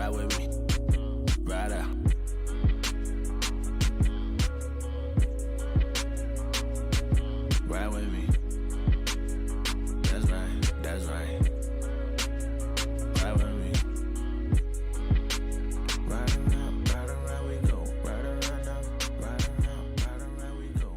Ride with me. Ride out. Ride with me. That's right. That's right. Ride with me. Ride around we go. Ride around now. Ride around we go.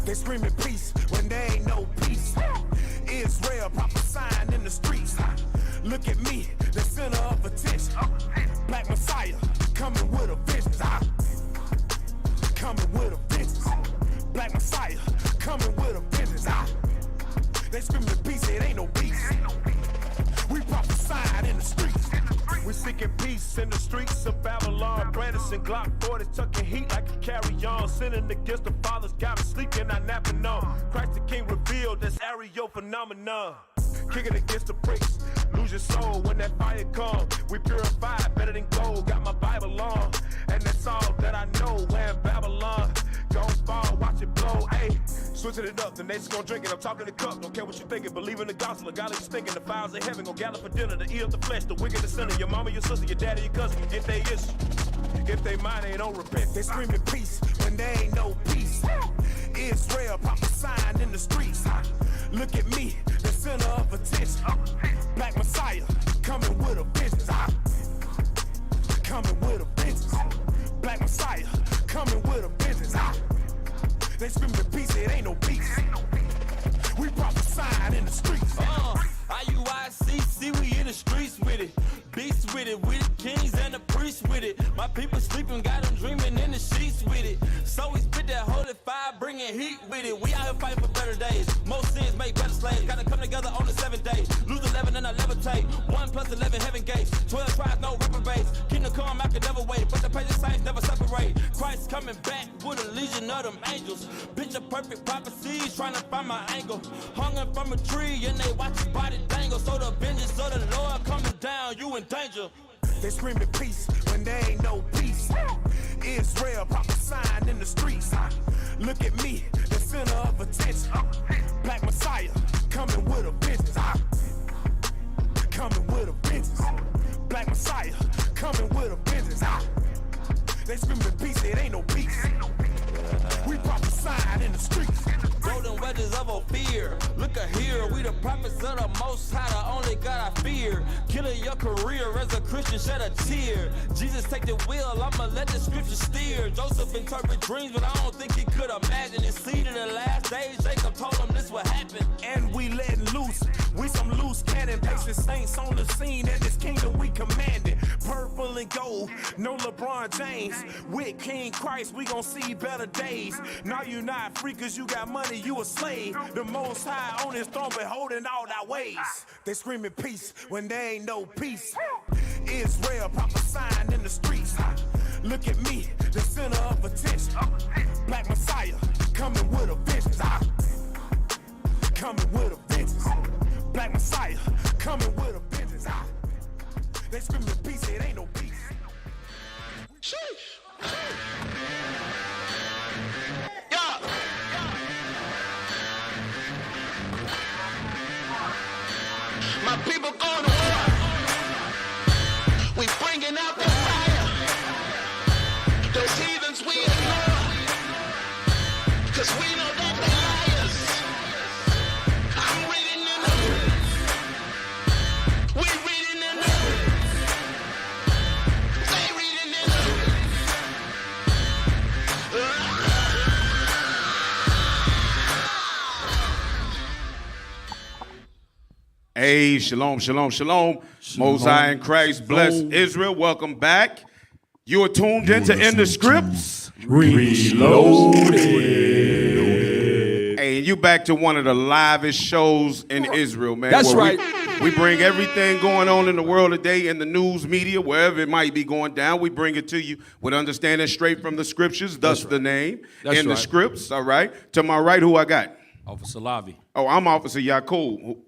They screaming peace when there ain't no peace. Israel prophesying in the streets. Look at me, the center of attention. Black Messiah coming with a vengeance. Coming with a vengeance. Black Messiah coming with a vengeance. They screaming peace, it ain't no peace. We prophesying in the streets. We seeking peace in the streets of Babylon. Brandison Glock 40 tucking heat like a carry-on. Sinning against the fathers, got me sleeping, I napping on. Christ the King revealed this aerial phenomenon. Kicking against the pricks, lose your soul when that fire come. We purify better than gold, got my Bible on. And that's all that I know, where in Babylon. Gon' fall, watch it blow, ayy. Switching it up, the nation's gon' drink it. I'm talking the cup, don't care what you thinking. Believe in the gospel, God is thinking. The fires of heaven gon' gather for dinner to eat up the flesh, the wicked, the sinner. Your mama, your sister, your daddy, your cousin can get their issue. If they mind, they don't repent. They screaming peace when there ain't no peace. Israel prophesying in the streets. Look at me, the center of attention. Black Messiah coming with a vengeance. Coming with a vengeance. Black Messiah coming with a vengeance. They screaming peace, it ain't no peace. We prophesying in the streets. IUIC, see we in the streets with it. Beasts with it, we the kings and the priests with it. My people sleeping, got them dreaming in the sheets with it. So we spit that holy fire, bringing heat with it. We out here fighting for better days. Most sins make better slaves. Gotta come together on the 7th day. Lose 11 and I levitate. 1 plus 11 heaven gates. 12 tribes, no reprobates. Kingdom come, I can never wait. But the patient saints never separate. Christ coming back with a legion of them angels. Picture perfect prophecies, trying to find my angle. Hung up from a tree and they watch his body dangle. So the vengeance of the Lord coming down, you in danger. They screaming peace when there ain't no peace. Israel prophesying in the streets. Look at me, the center of attention. Black Messiah coming with a vengeance. Coming with a vengeance. Black Messiah coming with a vengeance. They screaming peace, it ain't no peace. We prophesying in the streets. Golden wedges of Ophir. Look at here, we the prophets of the Most High, the only God I fear. Killing your career as a Christian, shed a tear. Jesus take the wheel, I'ma let the scripture steer. Joseph interpret dreams, but I don't think he could imagine it. See to the last days, Jacob told him this would happen. And we letting loose, we some loose cannon. Patient saints on the scene, and this kingdom we commanded. Purple and gold, no LeBron James. With King Christ, we gon' see better days. Now you not free cause you got money, you a slave. The Most High on his throne, beholding all thy ways. They screaming peace when there ain't no peace. Israel prophesying in the streets. Look at me, the center of attention. Black Messiah coming with a vengeance. Coming with a vengeance. Black Messiah coming with a vengeance. They screaming peace, it ain't no peace. Sheesh. My people going to war. We bringing out the fire. Those heathens we ignore. Cause we know that they're liars. I'm reading in the news. We reading in the news. They reading in the Hey, shalom, shalom, shalom. Mosai and Christ bless Israel. Welcome back. You are tuned in to In the Scripts. Reloaded. Hey, and you back to one of the livest shows in Israel, man. That's where right. We bring everything going on in the world today in the news media, wherever it might be going down. We bring it to you with understanding straight from the scriptures, thus the name, That's in the right. scripts, all right? To my right, who I got? Officer Lavi. Oh, I'm Officer Yakub.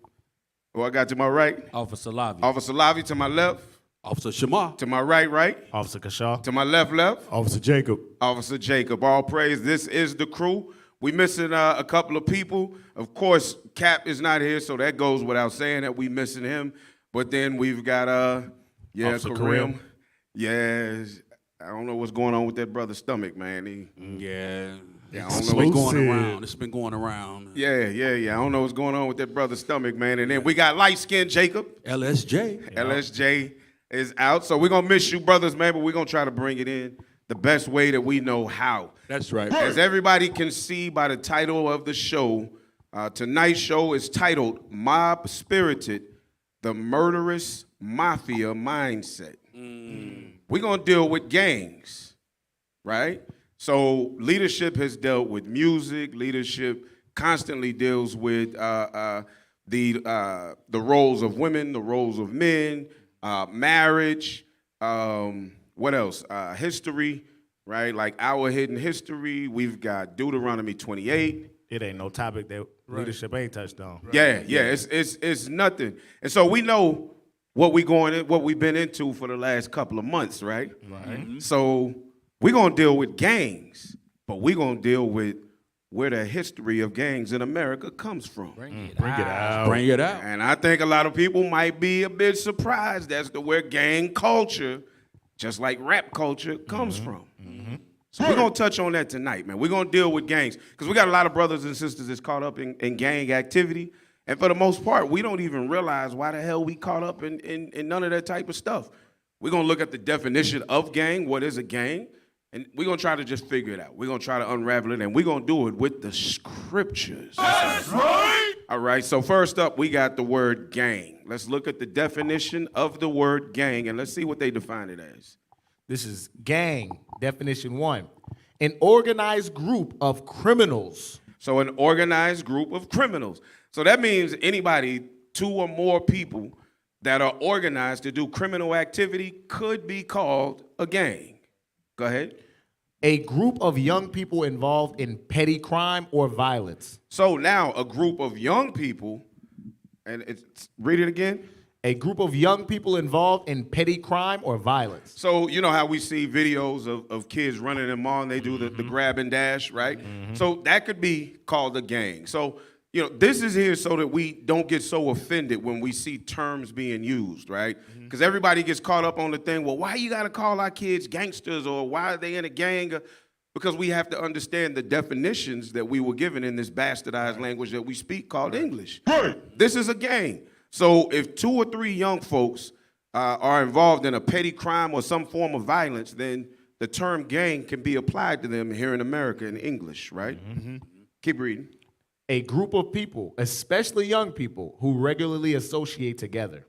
Who I got to my right? Officer Lavi. Officer Lavi to my left. Officer Shema. To my right. Officer Kashaw. To my left. Officer Jacob. Officer Jacob. All praise. This is the crew. We missing a couple of people. Of course, Cap is not here, so that goes without saying that we missing him. But then we've got Officer Kareem. Yeah, I don't know what's going on with that brother's stomach, man. Yeah, I don't it's know been what's going around. It's been going around. Yeah. I don't know what's going on with that brother's stomach, man. And then we got light-skinned Jacob. LSJ. LSJ is out. So we're going to miss you, brothers, man, but we're going to try to bring it in the best way that we know how. That's right. As everybody can see by the title of the show, tonight's show is titled Mob Spirited, the Murderous Mafia Mindset. We're going to deal with gangs, right? So leadership has dealt with music. Leadership constantly deals with the roles of women, the roles of men, marriage, what else? History, right? Like our hidden history. We've got Deuteronomy 28. It ain't no topic that leadership ain't touched on. Yeah. It's nothing. And so we know what we've been into for the last couple of months, right? Right. So we're gonna deal with gangs, but we're gonna deal with where the history of gangs in America comes from. Bring it out. And I think a lot of people might be a bit surprised as to where gang culture, just like rap culture, comes from. So we're going to touch on that tonight, man. We're going to deal with gangs because we got a lot of brothers and sisters that's caught up in gang activity. And for the most part, we don't even realize why the hell we caught up in none of that type of stuff. We're going to look at the definition of gang, what is a gang, and we're going to try to just figure it out. We're going to try to unravel it, and we're going to do it with the scriptures. That's right. All right, so first up, we got the word gang. Let's look at the definition of the word gang, and let's see what they define it as. This is gang, definition 1. An organized group of criminals. So an organized group of criminals. So that means anybody, 2 or more people that are organized to do criminal activity could be called a gang. Go ahead. A group of young people involved in petty crime or violence. So now a group of young people, and read it again. A group of young people involved in petty crime or violence. So you know how we see videos of kids running in the mall and they do the grab and dash, right? So that could be called a gang. So, you know, this is here so that we don't get so offended when we see terms being used, right? Because everybody gets caught up on the thing, well, why you got to call our kids gangsters or why are they in a gang? Because we have to understand the definitions that we were given in this bastardized language that we speak called English. Right. This is a gang. So if 2 or 3 young folks are involved in a petty crime or some form of violence, then the term gang can be applied to them here in America in English, right? Keep reading. A group of people, especially young people, who regularly associate together.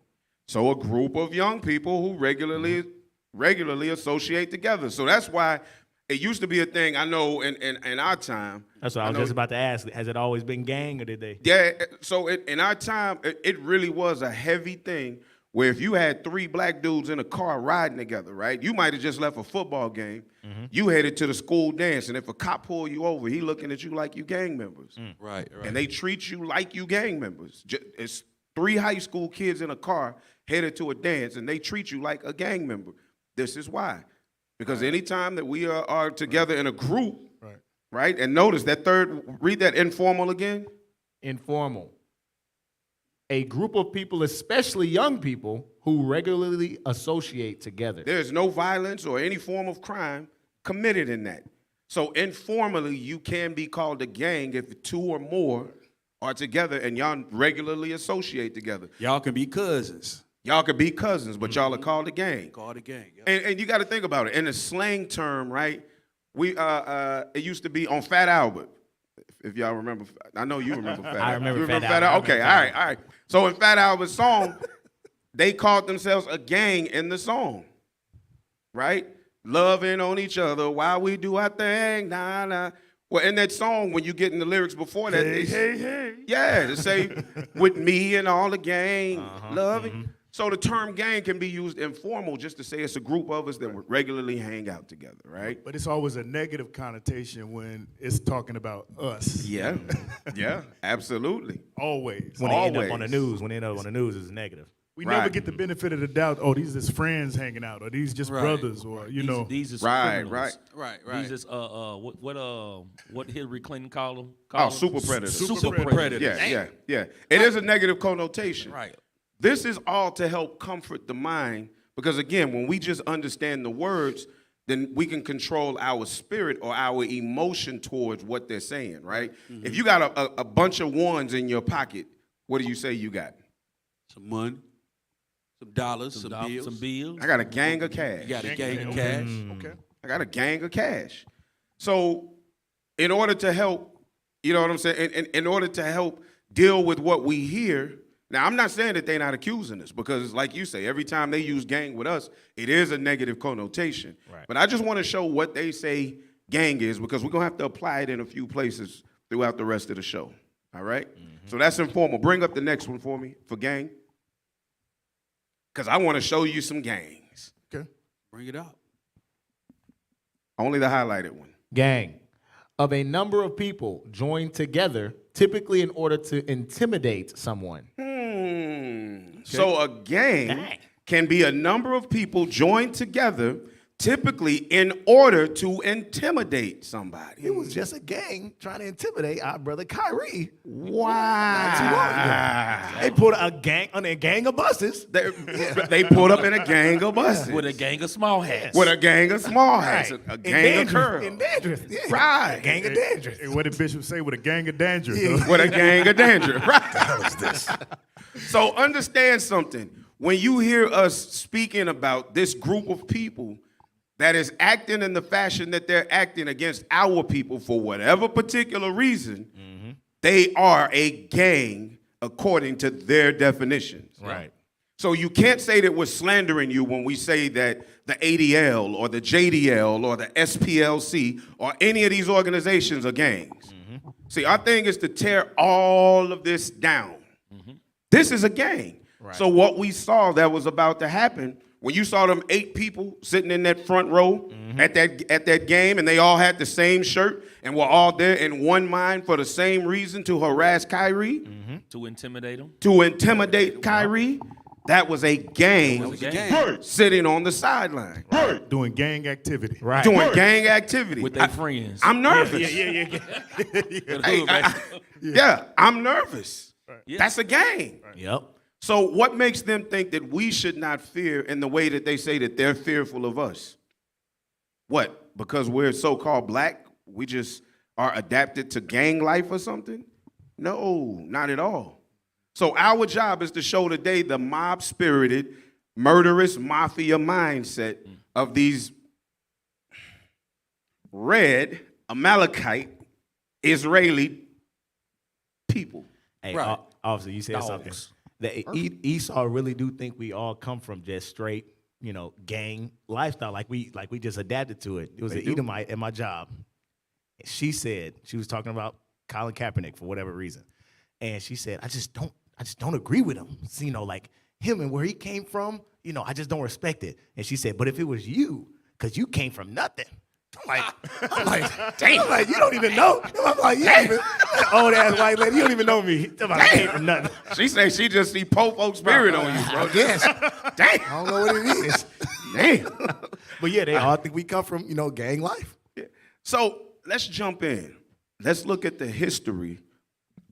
So a group of young people who regularly associate together. So that's why it used to be a thing, I know, in our time. That's what I was just about to ask. Has it always been gang or did they? Yeah, so in our time, it really was a heavy thing where if you had 3 black dudes in a car riding together, right, you might have just left a football game. You headed to the school dance, and if a cop pull you over, he looking at you like you gang members. Right. And they treat you like you gang members. It's 3 high school kids in a car headed to a dance, and they treat you like a gang member. This is why. Because anytime that we are together in a group, right, and notice that read that informal again. Informal. A group of people, especially young people, who regularly associate together. There's no violence or any form of crime committed in that. So informally, you can be called a gang if 2 or more are together and y'all regularly associate together. Y'all can be cousins. Y'all could be cousins, but y'all are called a gang. Called a gang. Yep. And you got to think about it. In the slang term, right, we it used to be on Fat Albert. If y'all remember, I know you remember Fat Albert. I remember you Fat Fat Albert. Okay, all right. So in Fat Albert's song, they called themselves a gang in the song, right? Loving on each other while we do our thing, nah. Well, in that song, when you get in the lyrics before that, Hey, it's, hey, hey. yeah, to say with me and all the gang, loving. So the term gang can be used informal just to say it's a group of us that would regularly hang out together, right? But it's always a negative connotation when it's talking about us. Yeah, yeah, absolutely. Always. When they end up on the Always. news, when they end up on the news, it's negative. We never Right. get the benefit of the doubt. Oh, these is friends hanging out, or these just Right. brothers, or These is Right, criminals. right. Right. These is what Hillary Clinton called them? Oh, super predators. Super predators. Yeah. It is a negative connotation. Right. This is all to help comfort the mind because, again, when we just understand the words, then we can control our spirit or our emotion towards what they're saying, right? If you got a bunch of ones in your pocket, what do you say you got? Some money, some dollars, some bills. Some bills. I got a gang of cash. You got a gang of cash. Okay. I got a gang of cash. So in order to help, you know what I'm saying? In order to help deal with what we hear, now I'm not saying that they're not accusing us because like you say, every time they use gang with us, it is a negative connotation. Right. But I just want to show what they say gang is because we're going to have to apply it in a few places throughout the rest of the show. All right? So that's informal. Bring up the next one for me for gang. Because I want to show you some gangs. Okay. Bring it out. Only the highlighted one. Gang. Of a number of people joined together, typically in order to intimidate someone. So a gang can be a number of people joined together, typically in order to intimidate somebody. It was just a gang trying to intimidate our brother Kyrie. Wow. They put a gang of buses. They pulled up in a gang of buses. With a gang of small hats. With a gang of small hats. Right. A gang of curls. In Dandruff. Yeah. Right. A gang of dandruff. And what did Bishop say? With a gang of dandruff. Yeah. huh? With a gang of danger. Right. So understand something. When you hear us speaking about this group of people that is acting in the fashion that they're acting against our people for whatever particular reason, they are a gang according to their definitions. Right. So you can't say that we're slandering you when we say that the ADL or the JDL or the SPLC or any of these organizations are gangs. See, our thing is to tear all of this down. This is a gang. So what we saw that was about to happen, when you saw them 8 people sitting in that front row at that game and they all had the same shirt and were all there in one mind for the same reason to harass Kyrie, To intimidate them. to intimidate Kyrie, that was a gang, That was a gang. sitting on the sideline. Doing gang activity. Right. Doing gang activity. With their friends. I'm nervous. Yeah, I'm nervous. Yeah. That's a gang. Yep. So what makes them think that we should not fear in the way that they say that they're fearful of us? What? Because we're so-called black, we just are adapted to gang life or something? No, not at all. So our job is to show today the mob-spirited, murderous mafia mindset of these red Amalekite Israeli people. Hey, Right. officer, you said Dogs. something. The Esau really do think we all come from just straight, gang lifestyle. Like we just adapted to it. It was an Edomite at my job. She said she was talking about Colin Kaepernick for whatever reason, and she said, I just don't agree with him. So, like him and where he came from. I just don't respect it. And she said, but if it was you, because you came from nothing. I'm like, damn. I'm like, you don't even know. I'm like, you don't even, old ass white lady, you don't even know me. I came from nothing. She say she just see po folk spirit on you, bro. Yes. Damn. I don't know what it is. Damn. But yeah, they all think we come from, gang life. So let's jump in. Let's look at the history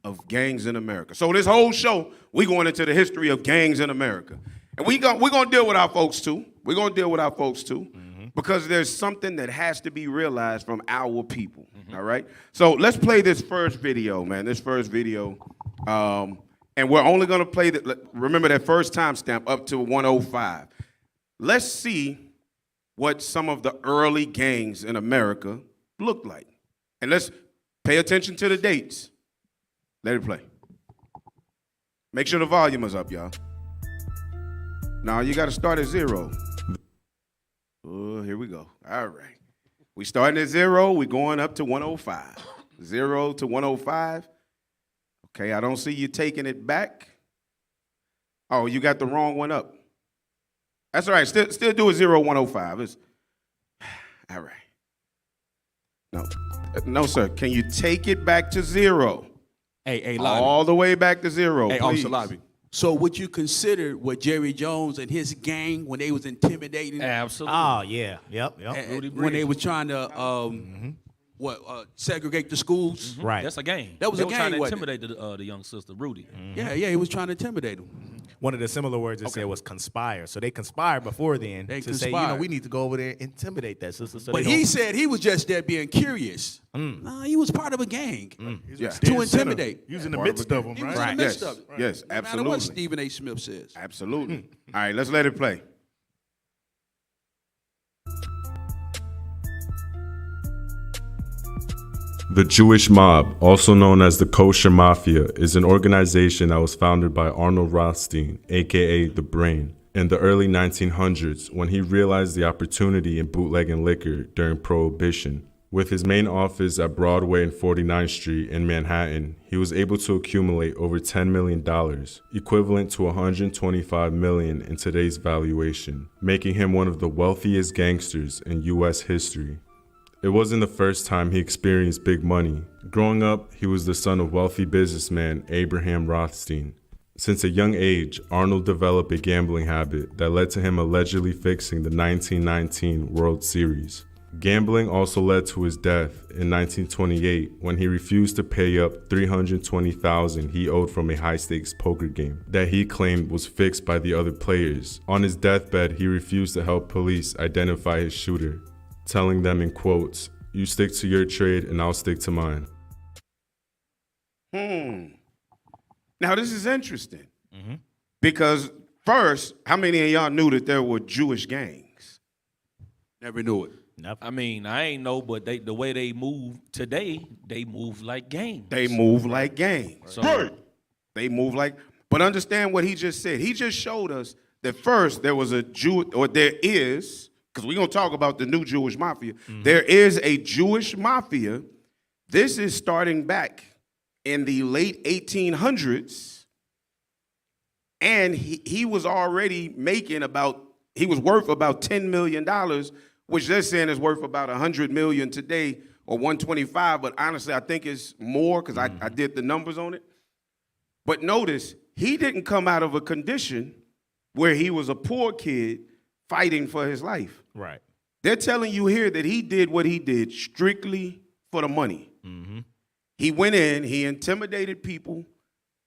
of gangs in America. So this whole show, we're going into the history of gangs in America. And we're going to deal with our folks too. We're going to deal with our folks too. Because there's something that has to be realized from our people, all right? So let's play this first video, man, this first video. And we're only going to play, remember that first timestamp up to 105. Let's see what some of the early gangs in America looked like. And let's pay attention to the dates. Let it play. Make sure the volume is up, y'all. Now you got to start at 0. Oh, here we go. All right. We starting at 0. We going up to 105. 0 to 105. Okay, I don't see you taking it back. Oh, you got the wrong one up. That's all right. Still do a 0, 105. It's all right. No, sir. Can you take it back to 0? Hey, Lobby. All the way back to 0, Hey, please. Officer Lobby. So would you consider what Jerry Jones and his gang, when they was intimidating, Absolutely. Oh yeah, yep. when they was trying to segregate the schools? Right. That's a game. That was they a were gang, trying to wasn't it? intimidate the young sister, Rudy. Yeah, he was trying to intimidate them. One of the similar words it said was conspire. So they conspired before then They to say, conspired. we need to go over there and intimidate that sister. So But they he don't- said he was just there being curious. Nah, he was part of a gang Yeah. to intimidate. He was in the Part of midst a of them, He was right? in the midst Yes. of it. Yes, No matter absolutely. what Stephen A. Smith says. Absolutely. All right, let's let it play. The Jewish Mob, also known as the Kosher Mafia, is an organization that was founded by Arnold Rothstein, aka The Brain, in the early 1900s when he realized the opportunity in bootlegging liquor during Prohibition. With his main office at Broadway and 49th Street in Manhattan, he was able to accumulate over $10 million, equivalent to $125 million in today's valuation, making him one of the wealthiest gangsters in U.S. history. It wasn't the first time he experienced big money. Growing up, he was the son of wealthy businessman Abraham Rothstein. Since a young age, Arnold developed a gambling habit that led to him allegedly fixing the 1919 World Series. Gambling also led to his death in 1928 when he refused to pay up $320,000 he owed from a high-stakes poker game that he claimed was fixed by the other players. On his deathbed, he refused to help police identify his shooter, telling them in quotes, "You stick to your trade and I'll stick to mine." Now, this is interesting because first, how many of y'all knew that there were Jewish gangs? Never knew it. I mean, I ain't know, but the way they move today, they move like gangs. They move like gangs. So, They move like, but understand what he just said. He just showed us that first there was a Jew, or there is, because we're going to talk about the new Jewish mafia. There is a Jewish mafia. This is starting back in the late 1800s. And he was already making he was worth about $10 million, which they're saying is worth about $100 million today, or 125. But honestly, I think it's more because I did the numbers on it. But notice, he didn't come out of a condition where he was a poor kid fighting for his life. Right. They're telling you here that he did what he did strictly for the money. He went in, he intimidated people,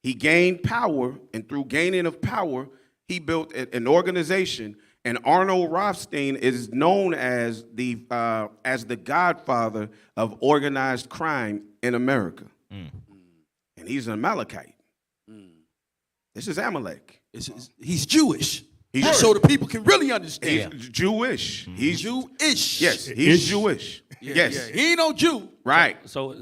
he gained power, and through gaining of power, he built an organization. And Arnold Rothstein is known as the godfather of organized crime in America. And he's an Amalekite. This is Amalek. He's Jewish. He's so the people can really understand. He's Jewish. He's Jewish. Yes, he's Jewish. Yes. Yeah. He ain't no Jew. Right. So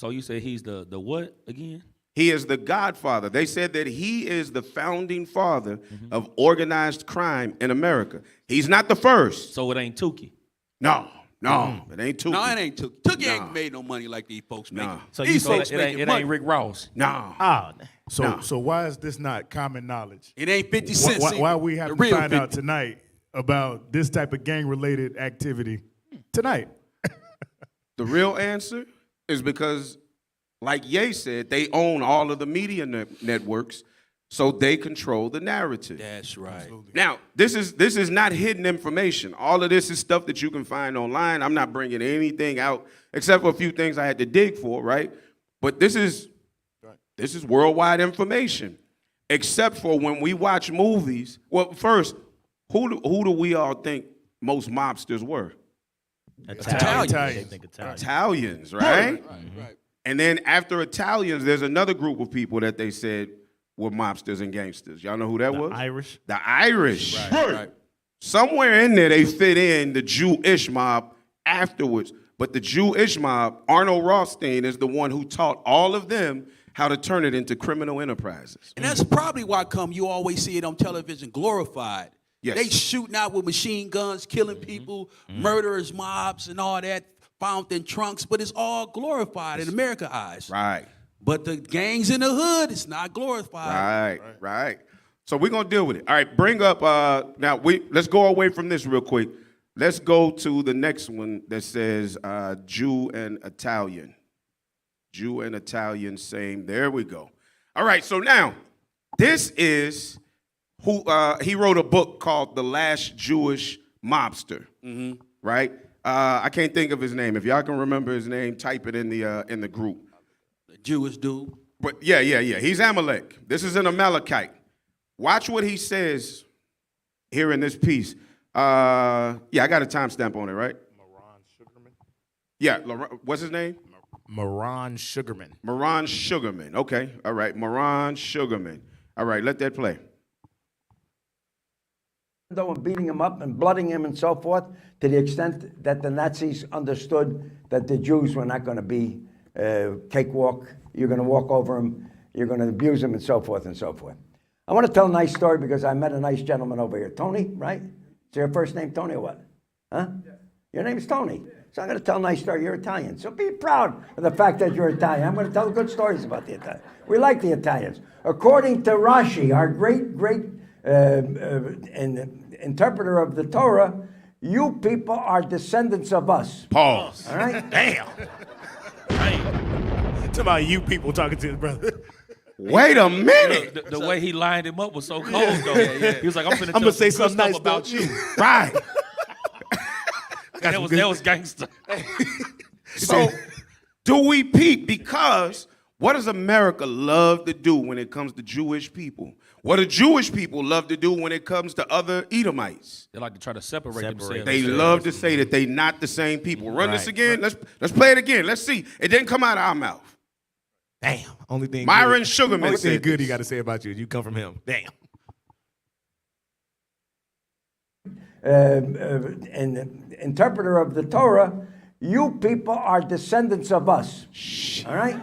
you say he's the what again? He is the godfather. They said that he is the founding father of organized crime in America. He's not the first. So it ain't Tukey. No, it ain't too. No, it ain't Tookie. Tookie Nah. ain't made no money like these folks make. Nah. So These you folks it making ain't money. Rick Ross. No. So why is this not common knowledge? It ain't 50 cents. Why we have The to real find 50. out tonight about this type of gang-related activity tonight? The real answer is because, like Ye said, they own all of the media networks, so they control the narrative. That's right. Now, this is not hidden information. All of this is stuff that you can find online. I'm not bringing anything out except for a few things I had to dig for, right? But this is worldwide information, except for when we watch movies. Well, first, who do we all think most mobsters were? Italians. Italians. They think Italians. Italians, right? Right. And then after Italians, there's another group of people that they said were mobsters and gangsters. Y'all know who that was? Irish. The Irish. Right. Somewhere in there, they fit in the Jewish mob afterwards. But the Jewish mob, Arnold Rothstein, is the one who taught all of them how to turn it into criminal enterprises. And that's probably why you always see it on television glorified. Yes. They shooting out with machine guns, killing people, murderers, mobs, and all that, found in trunks, but it's all glorified in America's eyes. Right. But the gangs in the hood, it's not glorified. Right. So we're gonna deal with it. All right, bring up now let's go away from this real quick. Let's go to the next one that says Jew and Italian. Jew and Italian, same. There we go. All right, so now this is who he wrote a book called The Last Jewish Mobster. Right? I can't think of his name. If y'all can remember his name, type it in the group. The Jewish dude. But yeah. He's Amalek. This is an Amalekite. Watch what he says here in this piece. I got a timestamp on it, right? Moran Sugarman. Yeah, what's his name? Moran Sugarman. Moran Sugarman. Okay, all right, Moran Sugarman. All right, let that play. And beating him up and blooding him and so forth, to the extent that the Nazis understood that the Jews were not going to be cakewalk. You're going to walk over them, you're going to abuse them, and so forth and so forth. I want to tell a nice story because I met a nice gentleman over here. Tony, right? Is your first name Tony or what? Huh? Yeah. Your name is Tony. So I'm going to tell a nice story. You're Italian. So be proud of the fact that you're Italian. I'm going to tell good stories about the Italians. We like the Italians. According to Rashi, our great interpreter of the Torah, you people are descendants of us. Pause. All right? Damn. Talking about you people talking to his brother. Wait a minute. The way he lined him up was so cold, though. He was like, I'm gonna say some something good nice stuff about you. Right. That was gangster. So, do we peep? Because what does America love to do when it comes to Jewish people? What do Jewish people love to do when it comes to other Edomites? They like to try to separate themselves. They love to say that they not the same people. Run this again. Let's play it again. Let's see. It didn't come out of our mouth. Damn. Only thing Myron good, Sugarman only thing said good this. he got to say about you. You come from him. Damn. Interpreter of the Torah, you people are descendants of us. All right?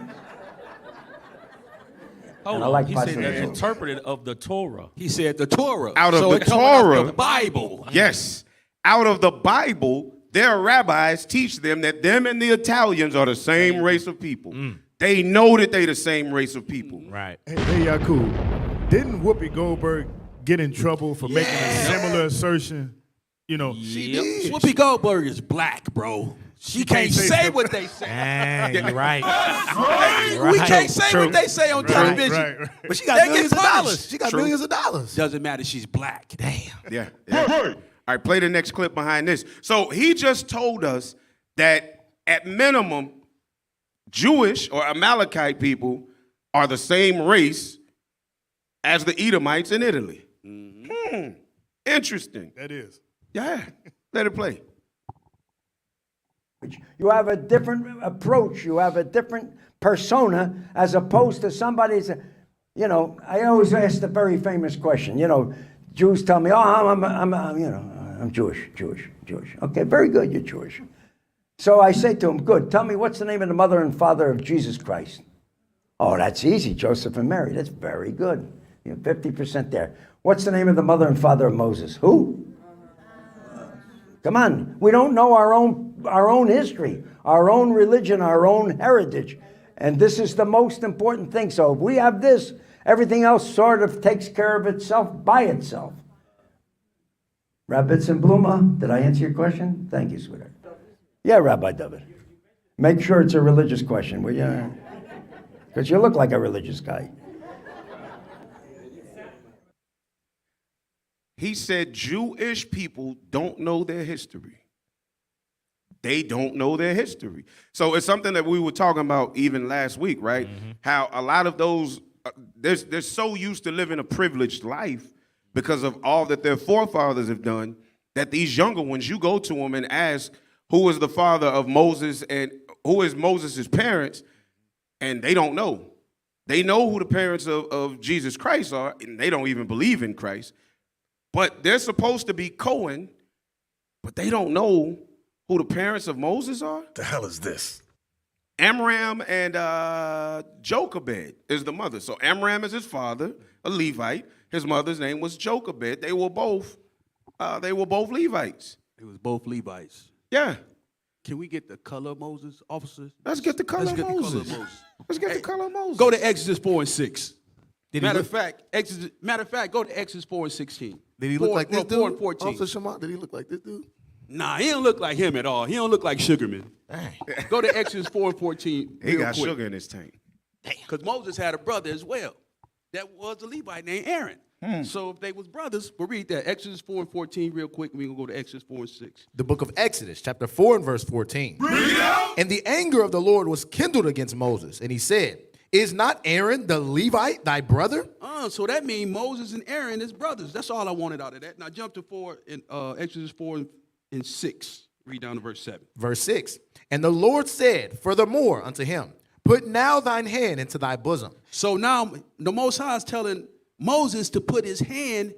Hold I on. like He said Pastor the Israel. interpreter of the Torah. He said the Torah. Out of so the it coming out Torah. the Bible. Yes. Out of the Bible, their rabbis teach them that them and the Italians are the same race of people. They know that they the same race of people. Right. Hey, Yaku, didn't Whoopi Goldberg get in trouble for making a similar assertion? You know, Whoopi Goldberg is black, bro. She can't say what they say. Dang, you're right. We can't say what they say on television. right. But she got They millions get of punished. dollars. She got True. millions of dollars. Doesn't matter. She's black. Damn. Yeah. All right, play the next clip behind this. So he just told us that at minimum, Jewish or Amalekite people are the same race as the Edomites in Italy. Interesting. That is. Yeah. Let it play. You have a different approach. You have a different persona as opposed to somebody's, I always ask the very famous question. Jews tell me, I'm Jewish. Okay, very good, you're Jewish. So I say to them, good, tell me what's the name of the mother and father of Jesus Christ? Oh, that's easy, Joseph and Mary. That's very good. 50% there. What's the name of the mother and father of Moses? Who? Come on, we don't know our own history, our own religion, our own heritage. And this is the most important thing. So if we have this, everything else sort of takes care of itself by itself. Rabbits and Bluma, did I answer your question? Thank you, sweetheart. Yeah, Rabbi David. Make sure it's a religious question, will you? Because you look like a religious guy. He said Jewish people don't know their history. They don't know their history. So it's something that we were talking about even last week, right? How a lot of those, they're so used to living a privileged life because of all that their forefathers have done, that these younger ones, you go to them and ask, who is the father of Moses and who is Moses' parents, and they don't know. They know who the parents of Jesus Christ are, and they don't even believe in Christ. But they're supposed to be Cohen, but they don't know who the parents of Moses are. The hell is this? Amram and Jochebed is the mother. So Amram is his father, a Levite. His mother's name was Jochebed. They were both They were both Levites. It was both Levites. Yeah. Can we get the color of Moses, officers? Let's get the color Let's of get the color of Moses. Moses. Let's get the color of Moses. Go to Exodus 4 and 6. Did he Matter of look- fact, go to Exodus 4 and 16. Did he look like this 4 and dude? 14. Officer Shema, did he look like this dude? Nah, he don't look like him at all. He don't look like Sugarman. Go to Exodus 4 and 14. He got sugar in his tank. Because Moses had a brother as well. That was a Levite named Aaron. So if they was brothers, we'll read that. Exodus 4 and 14 real quick, and we're going to go to Exodus 4 and 6. The book of Exodus, chapter 4 and verse 14. And the anger of the Lord was kindled against Moses, and he said, is not Aaron the Levite thy brother? So that means Moses and Aaron is brothers. That's all I wanted out of that. Now jump to Exodus 4 and 6. Read down to verse 7. Verse 6. And the Lord said furthermore unto him, put now thine hand into thy bosom. So now the Most High is telling Moses to put his hand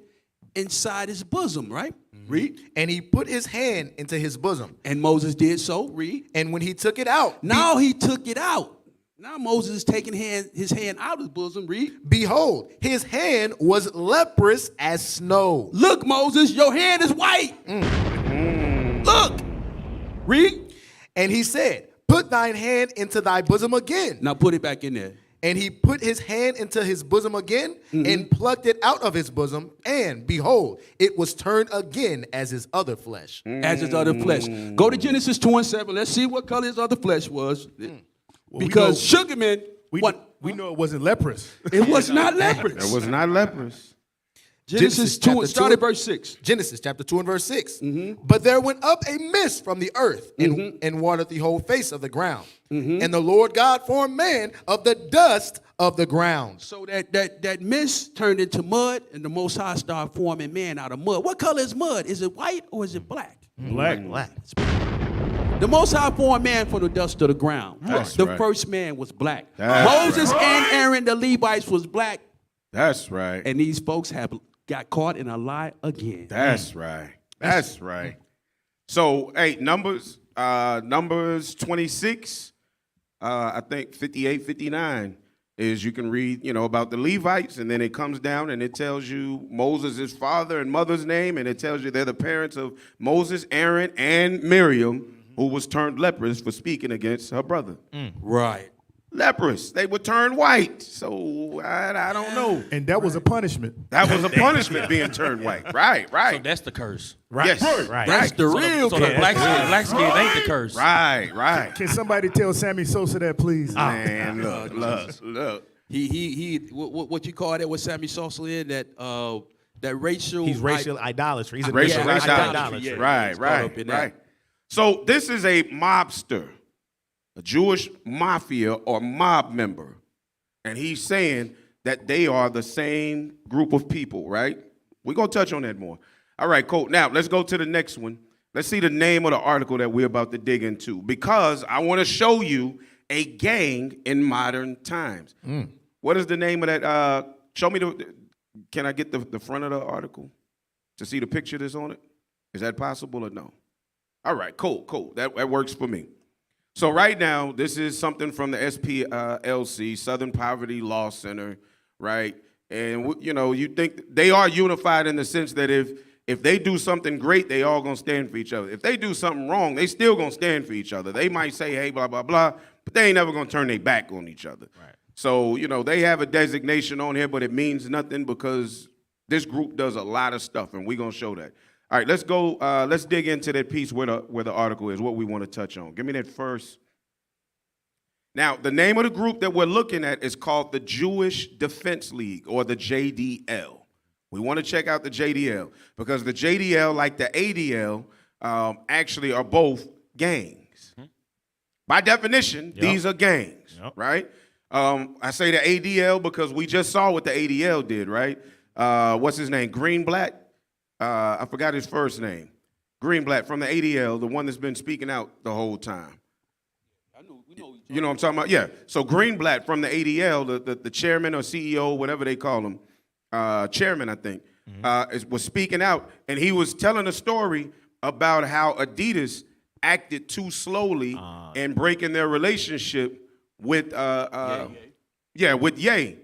inside his bosom, right? Read. And he put his hand into his bosom. And Moses did so. Read. And when he took it out. Now he took it out. Now Moses is taking his hand out of his bosom. Read. Behold, his hand was leprous as snow. Look, Moses, your hand is white. Look. Read. And he said, put thine hand into thy bosom again. Now put it back in there. And he put his hand into his bosom again and plucked it out of his bosom. And behold, it was turned again as his other flesh. As his other flesh. Go to Genesis 2 and 7. Let's see what color his other flesh was. Because Sugarman, We know it wasn't leprous. it was not leprous. It was not leprous. Genesis 2 and start at verse 6. Genesis chapter 2 and verse 6. But there went up a mist from the earth and watered the whole face of the ground. And the Lord God formed man of the dust of the ground. So that mist turned into mud, and the Most High started forming man out of mud. What color is mud? Is it white or is it black? Black. The Most High formed man from the dust of the ground. That's the right. first man was black. That's Moses and Aaron, the Levites, was black. That's right. And these folks got caught in a lie again. That's right. That's right. So, hey, Numbers 26, I think 58, 59 is you can read, about the Levites, and then it comes down and it tells you Moses' father and mother's name, and it tells you they're the parents of Moses, Aaron, and Miriam, who was turned leprous for speaking against her brother. Right. Leprous. They were turned white. So I don't know. And that was a punishment. That was a punishment being turned white. Right. So that's the curse. Right. Yes. Right. That's the real So the curse. black skin ain't the curse. Right. Can somebody tell Sammy Sosa that, please? Man, look. He what you call that? What Sammy Sosa in that racial? He's racial idolatry. He's a Racial racial idolatry. Yeah, he's caught up in that. Right. So this is a mobster, a Jewish mafia or mob member. And he's saying that they are the same group of people, right? We're going to touch on that more. All right, cool. Now, let's go to the next one. Let's see the name of the article that we're about to dig into, because I want to show you a gang in modern times. What is the name of that? Show me can I get the front of the article to see the picture that's on it? Is that possible or no? All right, cool. That works for me. So right now, this is something from the SPLC, Southern Poverty Law Center, right? And you think they are unified in the sense that if they do something great, they all gonna stand for each other. If they do something wrong, they still gonna stand for each other. They might say, hey, blah, blah, blah, but they ain't never gonna turn their back on each other. Right. So, they have a designation on here, but it means nothing because this group does a lot of stuff, and we're gonna show that. All right, let's go. Let's dig into that piece where the article is, what we want to touch on. Give me that first. Now, the name of the group that we're looking at is called the Jewish Defense League, or the JDL. We want to check out the JDL because the JDL, like the ADL, actually are both gangs. By definition, these are gangs, right? I say the ADL because we just saw what the ADL did, right? What's his name? Greenblatt? I forgot his first name. Greenblatt from the ADL, the one that's been speaking out the whole time. You know what I'm talking about? Yeah. So Greenblatt from the ADL, the chairman or CEO, whatever they call him, chairman, I think, was speaking out, and he was telling a story about how Adidas acted too slowly in breaking their relationship with with Ye.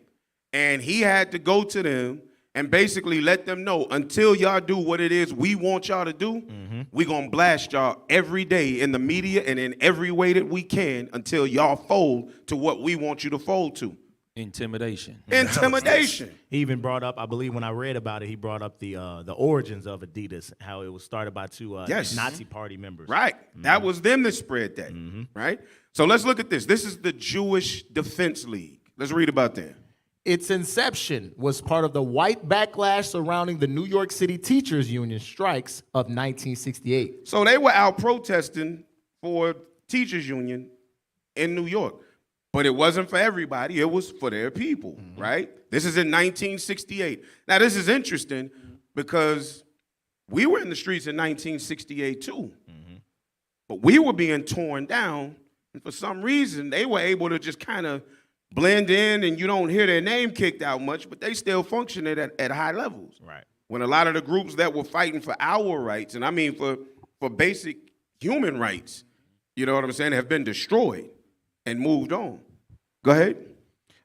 And he had to go to them and basically let them know until y'all do what it is we want y'all to do, we gonna blast y'all every day in the media and in every way that we can until y'all fold to what we want you to fold to. Intimidation. Intimidation. He even brought up, I believe when I read about it, he brought up the origins of Adidas, how it was started by two Nazi party members. Right. That was them that spread that. Right? So let's look at this. This is the Jewish Defense League. Let's read about that. Its inception was part of the white backlash surrounding the New York City Teachers Union strikes of 1968. So they were out protesting for teachers union in New York. But it wasn't for everybody. It was for their people, right? This is in 1968. Now, this is interesting because we were in the streets in 1968 too. But we were being torn down. And for some reason, they were able to just kind of blend in, and you don't hear their name kicked out much, but they still function at high levels. Right. When a lot of the groups that were fighting for our rights, and I mean for basic human rights, you know what I'm saying, have been destroyed and moved on. Go ahead.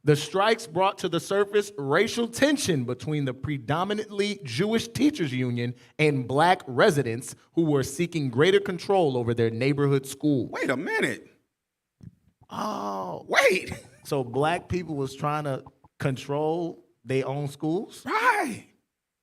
The strikes brought to the surface racial tension between the predominantly Jewish teachers union and black residents who were seeking greater control over their neighborhood schools. Wait a minute. Oh. Wait. So black people was trying to control their own schools? Right.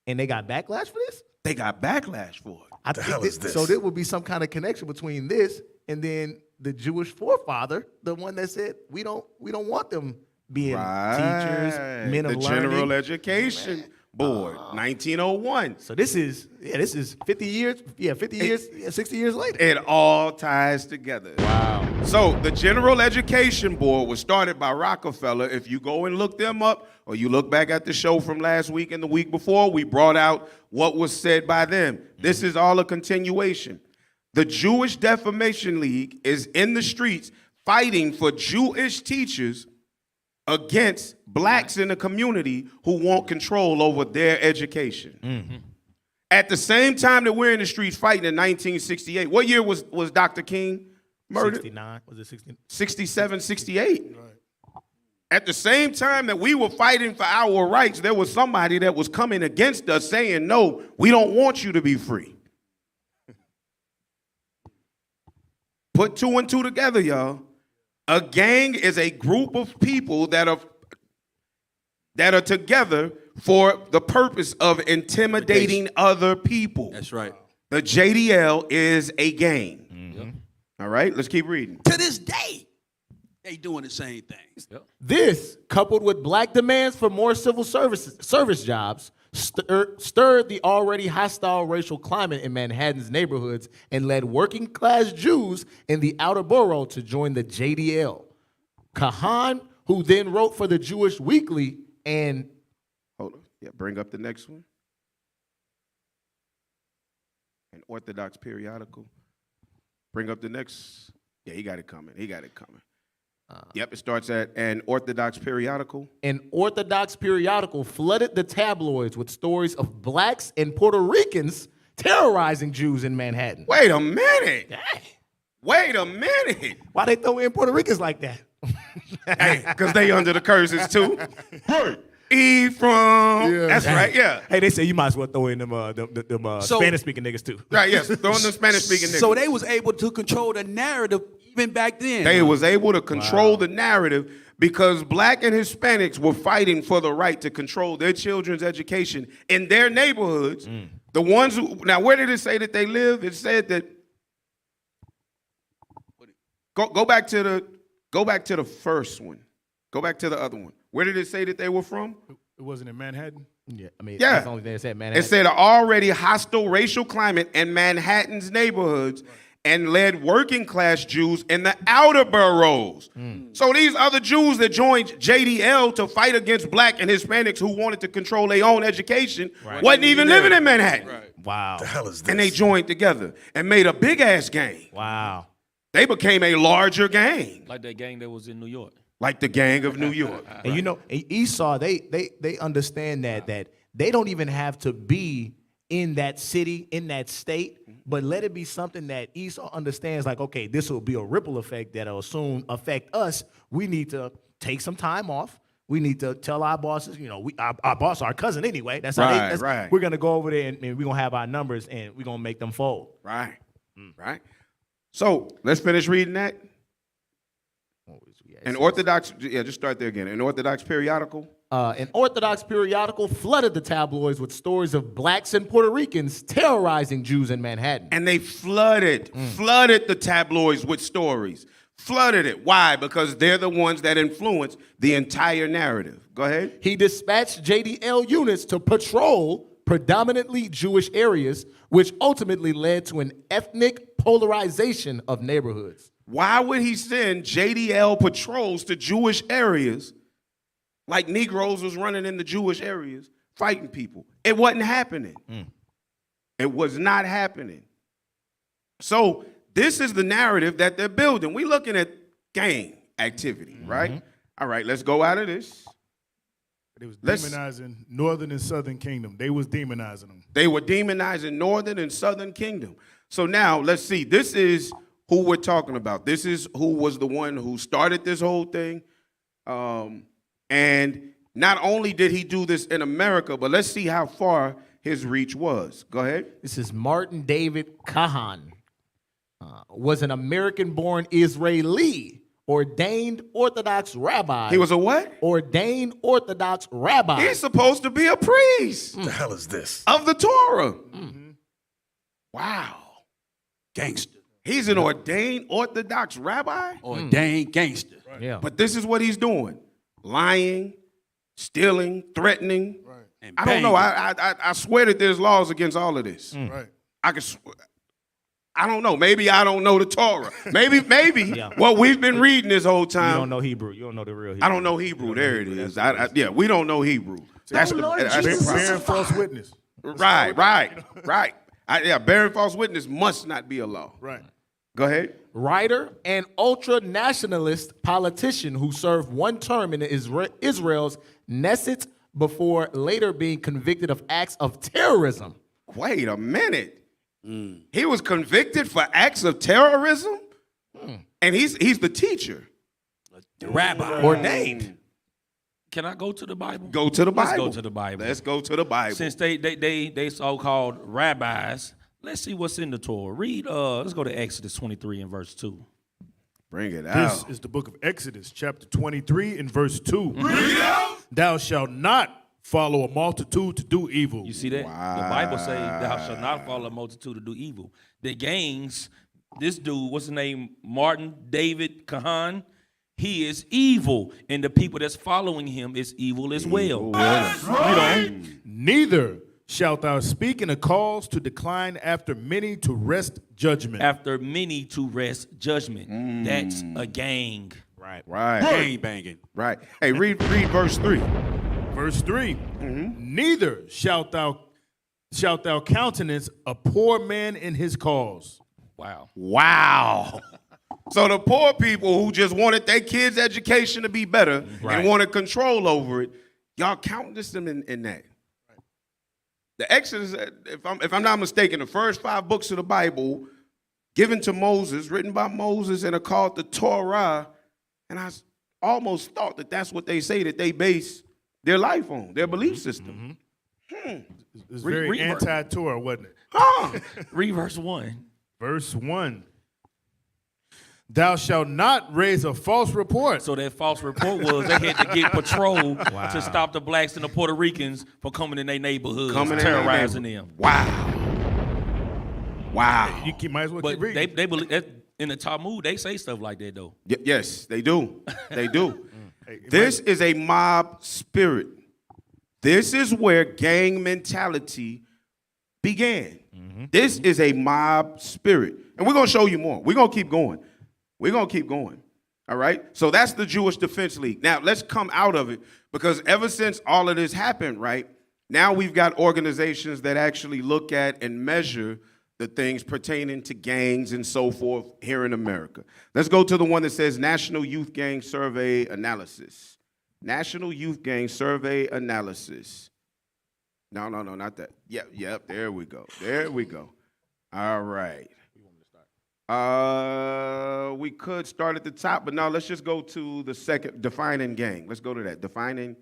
And they got backlash for this? They got backlash for it. I think this? So there would be some kind of connection between this and then the Jewish forefather, the one that said we don't want them being teachers, men of the learning. General Education Board, 1901. So this is 50 years, 50 years, 60 years later. It all ties together. Wow. So the General Education Board was started by Rockefeller. If you go and look them up, or you look back at the show from last week and the week before, we brought out what was said by them. This is all a continuation. The Jewish Defamation League is in the streets fighting for Jewish teachers against blacks in the community who want control over their education. At the same time that we're in the streets fighting in 1968, what year was Dr. King murdered? 69, was it 69? 67, 68. At the same time that we were fighting for our rights, there was somebody that was coming against us saying, no, we don't want you to be free. Put two and two together, y'all. A gang is a group of people that are together for the purpose of intimidating other people. That's right. The JDL is a gang. All right, let's keep reading. To this day, they doing the same things. This, coupled with black demands for more civil service jobs, stirred the already hostile racial climate in Manhattan's neighborhoods and led working-class Jews in the outer borough to join the JDL. Kahan, who then wrote for the Jewish Weekly and... Hold on. Yeah, bring up the next one. An Orthodox periodical. Bring up the next. Yeah, he got it coming. Yep, it starts at an Orthodox periodical. An Orthodox periodical flooded the tabloids with stories of blacks and Puerto Ricans terrorizing Jews in Manhattan. Wait a minute. Hey. Wait a minute. Why they throw in Puerto Ricans like that? Hey, because they under the curses too. Right. Ephraim. Yeah. That's right, yeah. Hey, they say you might as well throw in them Spanish-speaking niggas too. Right, yes, throwing them Spanish-speaking niggas. So they was able to control the narrative even back then. They was able to control the narrative because black and Hispanics were fighting for the right to control their children's education in their neighborhoods. The ones who, now where did it say that they live? It said that, go back to the first one. Go back to the other one. Where did it say that they were from? It wasn't in Manhattan? Yeah, I mean, Yeah. that's the only thing that said Manhattan. It said an already hostile racial climate in Manhattan's neighborhoods and led working class Jews in the outer boroughs. So these other Jews that joined JDL to fight against black and Hispanics who wanted to control their own education wasn't even living in Manhattan. Wow. The hell is this? And they joined together and made a big ass gang. Wow. They became a larger gang, Like that gang that was in New York. like the Gang of New York. And you know, in Esau, they understand that they don't even have to be in that city, in that state, but let it be something that Esau understands, like, okay, this will be a ripple effect that'll soon affect us. We need to take some time off, We need to tell our bosses, our boss, our cousin anyway. That's Right, how right. We're gonna go over there and we're gonna have our numbers and we're gonna make them fold. Right. Right. So let's finish reading that. An Orthodox, just start there again. An Orthodox periodical. An Orthodox periodical flooded the tabloids with stories of blacks and Puerto Ricans terrorizing Jews in Manhattan. And they flooded the tabloids with stories. Flooded it. Why? Because they're the ones that influence the entire narrative. Go ahead. He dispatched JDL units to patrol predominantly Jewish areas, which ultimately led to an ethnic polarization of neighborhoods. Why would he send JDL patrols to Jewish areas like Negroes was running in the Jewish areas fighting people? It wasn't happening. It was not happening. So this is the narrative that they're building. We're looking at gang activity, right? All right, let's go out of this. They was demonizing Northern and Southern Kingdom. They was demonizing them. They were demonizing Northern and Southern Kingdom. So now let's see. This is who we're talking about. This is who was the one who started this whole thing. And not only did he do this in America, but let's see how far his reach was. Go ahead. This is Martin David Kahan. Was an American-born Israeli ordained Orthodox rabbi. He was a what? Ordained Orthodox rabbi. He's supposed to be a priest. What the hell is this? Of the Torah. Wow. Gangster. He's an ordained Orthodox rabbi? Ordained gangster. Yeah. But this is what he's doing. Lying, stealing, threatening. Right. And I don't know. banging. I swear that there's laws against all of this. Right. I don't know. Maybe I don't know the Torah. Maybe what we've been reading this whole You time. don't know Hebrew. You don't know the real Hebrew. I don't know Hebrew. There it is. We don't know Hebrew. That's Bearing false witness. Right. Bearing false witness must not be a law. Right. Go ahead. Writer and ultra-nationalist politician who served one term in Israel's Knesset before later being convicted of acts of terrorism. Wait a minute. He was convicted for acts of terrorism? And he's the teacher. The rabbi. Ordained. Can I go to the Bible? Go to the Bible. Let's go to the Bible. Let's go to the Bible. Since they so-called rabbis, let's see what's in the Torah. Read, let's go to Exodus 23 and verse 2. Bring it This out. is the book of Exodus, chapter 23 and verse 2. Thou shalt not follow a multitude to do evil. You see that? The Bible says, thou shalt not follow a multitude to do evil. The gangs, this dude, what's his name? Martin David Kahan, he is evil. And the people that's following him is evil as well. Neither shalt thou speak in a cause to decline after many to wrest judgment. After many to rest judgment. That's a gang. Right. Gang banging. Right. Hey, read verse 3. Verse 3. Neither shalt thou countenance a poor man in his cause. Wow. So the poor people who just wanted their kids' education to be better and wanted control over it, y'all countenance them in that. The Exodus, if I'm not mistaken, the first 5 books of the Bible given to Moses, written by Moses, and are called the Torah. And I almost thought that that's what they say that they base their life on, their belief system. It's very anti-Torah, wasn't it? Read verse 1. Verse 1. Thou shalt not raise a false report. So that false report was they had to get patrol to stop the blacks and the Puerto Ricans from coming in their neighborhoods, terrorizing them. Wow. You might as well keep reading. But they believe that in the Talmud, they say stuff like that, though. Yes, they do. They do. This is a mob spirit. This is where gang mentality began. This is a mob spirit. And we're going to show you more. We're going to keep going. All right? So that's the Jewish Defense League. Now, let's come out of it because ever since all of this happened, right, now we've got organizations that actually look at and measure the things pertaining to gangs and so forth here in America. Let's go to the one that says National Youth Gang Survey Analysis. National Youth Gang Survey Analysis. No, not that. Yep, there we go. All right. We could start at the top, but now let's just go to the second, defining gang. Let's go to that, defining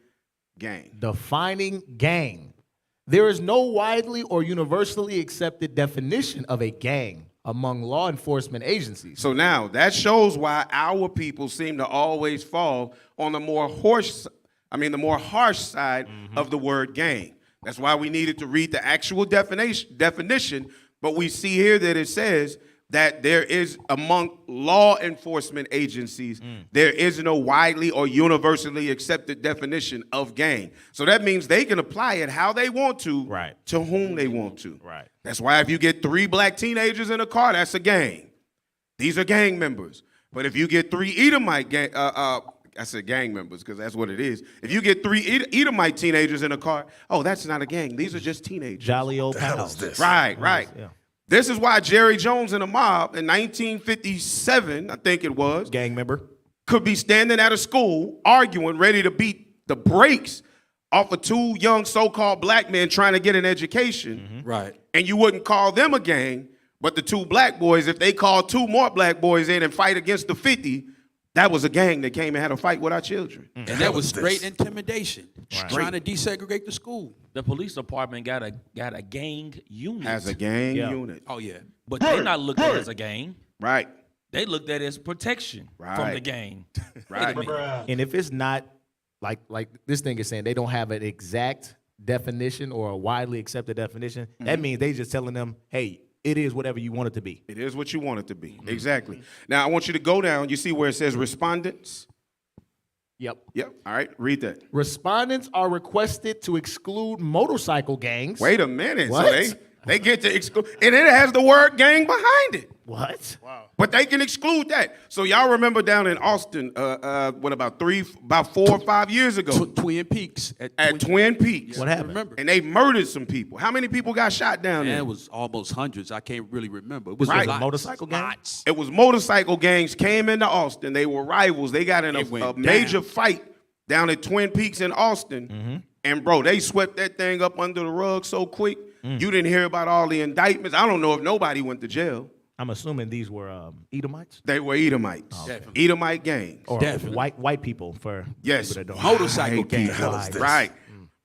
gang. Defining gang. There is no widely or universally accepted definition of a gang among law enforcement agencies. So now that shows why our people seem to always fall on the more harsh side of the word gang. That's why we needed to read the actual definition, but we see here that it says that there is among law enforcement agencies, there is no widely or universally accepted definition of gang. So that means they can apply it how they want to whom they want to. Right. That's why if you get 3 black teenagers in a car, that's a gang. These are gang members. But if you get 3 Edomite gang, I said gang members because that's what it is. If you get 3 Edomite teenagers in a car, oh, that's not a gang. These are just teenagers. Jolly old pals. Right. Yeah. This is why Jerry Jones and a mob in 1957, I think it was, Gang member. could be standing at a school arguing, ready to beat the brakes off of 2 young so-called black men trying to get an education. Right. And you wouldn't call them a gang, but the 2 black boys, if they called 2 more black boys in and fight against the 50, that was a gang that came and had a fight with our children. And that was straight intimidation. Trying to desegregate the school. The police department got a gang unit. Has a gang unit. Oh, yeah. But they're not looked at as a gang. Right. They looked at it as protection from the gang. Right. And if it's not like this thing is saying, they don't have an exact definition or a widely accepted definition, that means they just telling them, hey, it is whatever you want it to be. It is what you want it to be. Exactly. Now, I want you to go down. You see where it says respondents? Yep. All right. Read that. Respondents are requested to exclude motorcycle gangs. Wait a minute. What? So they get to exclude. And it has the word gang behind it. What? Wow. But they can exclude that. So y'all remember down in Austin, about 4 or 5 years ago? Twin Peaks. At Twin Peaks. What happened? Remember. And they murdered some people. How many people got shot down there? It was almost hundreds. I can't really remember. It was Right. lots. Motorcycle gang? Lots. It was motorcycle gangs came into Austin. They were rivals. They got in It went a down. major fight down at Twin Peaks in Austin. And bro, they swept that thing up under the rug so quick. You didn't hear about all the indictments. I don't know if nobody went to jail. I'm assuming these were Edomites? They were Edomites. Definitely. Edomite gangs. Or Definitely. white people for Yes. people that don't Motorcycle gang. Right.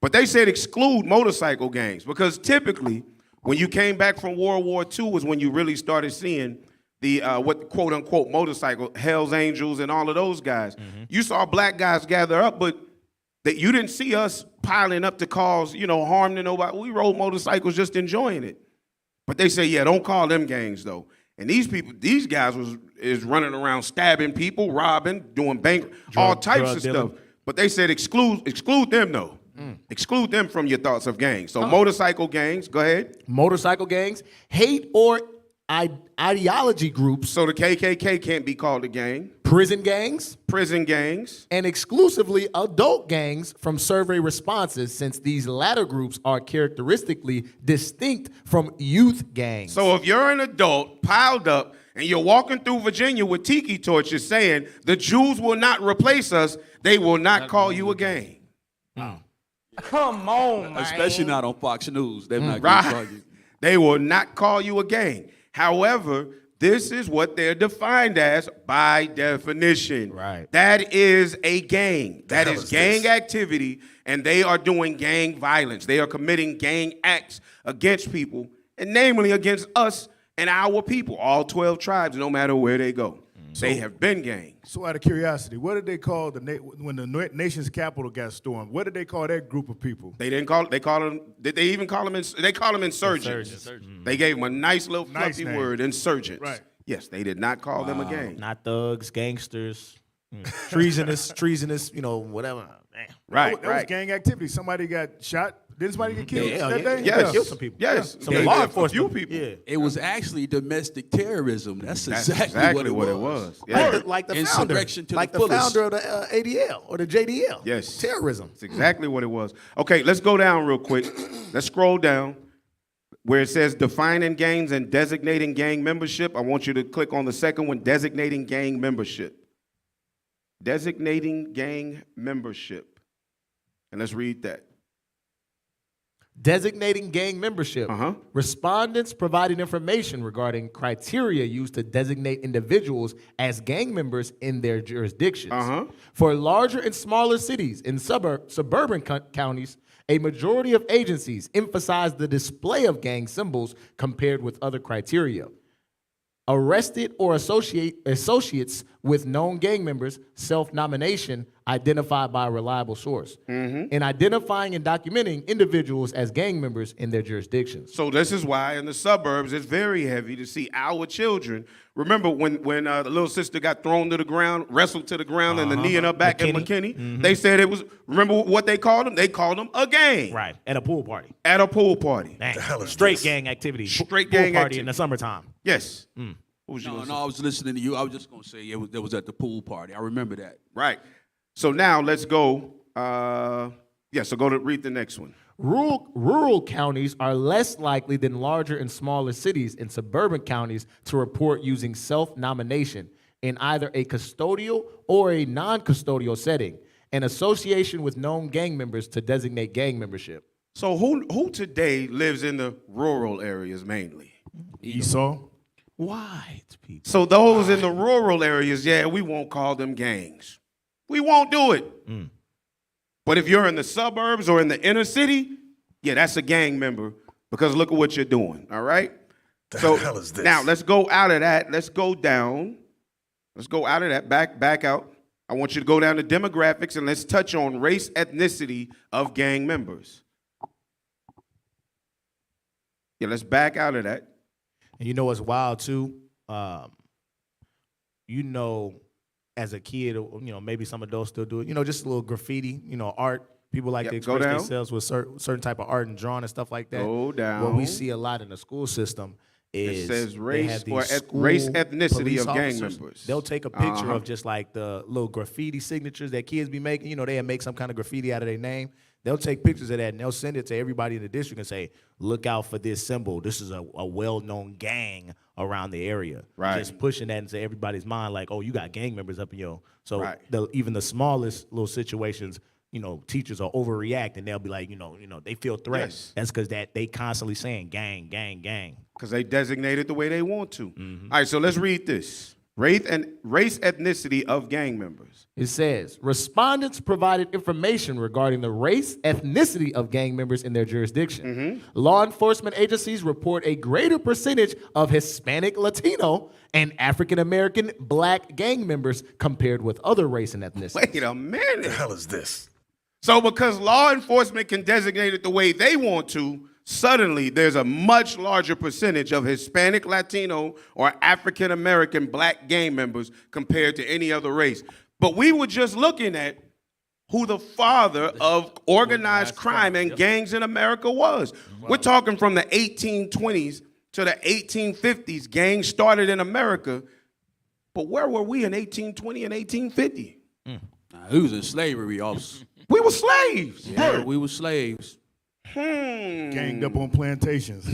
But they said exclude motorcycle gangs because typically when you came back from World War II was when you really started seeing the what quote unquote motorcycle Hell's Angels and all of those guys. You saw black guys gather up, but that you didn't see us piling up to cause harm to nobody. We rode motorcycles just enjoying it. But they say, yeah, don't call them gangs though. And these guys is running around stabbing people, robbing, doing all types of stuff. But they said exclude them though. Exclude them from your thoughts of gangs. So motorcycle gangs, go ahead. Motorcycle gangs, hate or ideology groups. So the KKK can't be called a gang. Prison gangs. Prison gangs. And exclusively adult gangs from survey responses, since these latter groups are characteristically distinct from youth gangs. So if you're an adult piled up and you're walking through Virginia with tiki torches saying the Jews will not replace us, they will not call you a gang. Come on, man. Especially not on Fox News. They're not going to call Right. you. They will not call you a gang. However, this is what they're defined as by definition. Right. That is a gang. That is gang activity, and they are doing gang violence. They are committing gang acts against people, and namely against us and our people, all 12 tribes, no matter where they go. They have been gangs. So out of curiosity, what did they call when the nation's capital got stormed? What did they call that group of people? They didn't call. They call them. Did they even call them? They call them insurgents. They gave them a nice little Nice fluffy name. word, insurgents. Right. Yes, they did not call them a gang. Not thugs, gangsters, treasonous, whatever. Man. Right. That was gang activity. Somebody got shot. Didn't somebody get killed that day? Yes. Killed some people. Yes. Some They law did. enforcement. A few people. Yeah. It was actually domestic terrorism. That's That's exactly, what it was. Yeah. Like the founder, Insurrection to like the the fullest. founder of the ADL or the JDL. Yes. Terrorism. That's exactly what it was. Okay, let's go down real quick. Let's scroll down where it says defining gangs and designating gang membership. I want you to click on the second one, designating gang membership. Designating gang membership. And let's read that. Designating gang membership. Respondents provided information regarding criteria used to designate individuals as gang members in their jurisdictions. For larger and smaller cities and suburban counties, a majority of agencies emphasize the display of gang symbols compared with other criteria. Arrested or associates with known gang members, self-nomination identified by a reliable source, and identifying and documenting individuals as gang members in their jurisdictions. So this is why in the suburbs it's very heavy to see our children. Remember when the little sister got thrown to the ground, wrestled to the ground, and the knee in her back at McKinney? They said it was, remember what they called them? They called them a gang. Right, at a pool party. At a pool party. Dang. Straight gang activity. Straight pool gang party activity. in the summertime. Yes. What was you No, gonna no, I was listening to you. I was just going to say it was at the pool party. I remember that. Right. So now let's go. So go to read the next one. Rural counties are less likely than larger and smaller cities and suburban counties to report using self-nomination in either a custodial or a non-custodial setting, an association with known gang members to designate gang membership. So who today lives in the rural areas mainly? Esau. White people. So those in the rural areas, we won't call them gangs. We won't do it. But if you're in the suburbs or in the inner city, that's a gang member because look at what you're doing, all right? The so hell is this? Now let's go out of that. Let's go down. Let's go out of that, back out. I want you to go down to demographics and let's touch on race, ethnicity of gang members. Let's back out of that. And you know what's wild too? As a kid, maybe some adults still do it. Just a little graffiti, art. People like to express themselves with certain type of art and drawing and stuff like that. Go down. What we see a lot in the school system is it says race they or have these race school ethnicity police of gang officers. members. They'll take a picture of just like the little graffiti signatures that kids be making. They make some kind of graffiti out of their name. They'll take pictures of that and they'll send it to everybody in the district and say, look out for this symbol. This is a well-known gang around the area. Right. Just pushing that into everybody's mind like, oh, you got gang members up in your. So Right. Even the smallest little situations, teachers will overreact and they'll be like, they feel threatened. Yes. That's because they constantly saying gang, gang, gang. Because they designate it the way they want to. All right, so let's read this. Race ethnicity of gang members. It says, respondents provided information regarding the race, ethnicity of gang members in their jurisdiction. Law enforcement agencies report a greater percentage of Hispanic, Latino, and African American black gang members compared with other race and ethnicities. Wait a minute. The hell is this? So because law enforcement can designate it the way they want to, suddenly there's a much larger percentage of Hispanic, Latino, or African American black gang members compared to any other race. But we were just looking at who the father of organized crime and gangs in America was. We're talking from the 1820s to the 1850s. Gangs started in America. But where were we in 1820 and 1850? We was in slavery, officer. We were slaves. Yeah, we were slaves. Ganged up on plantations.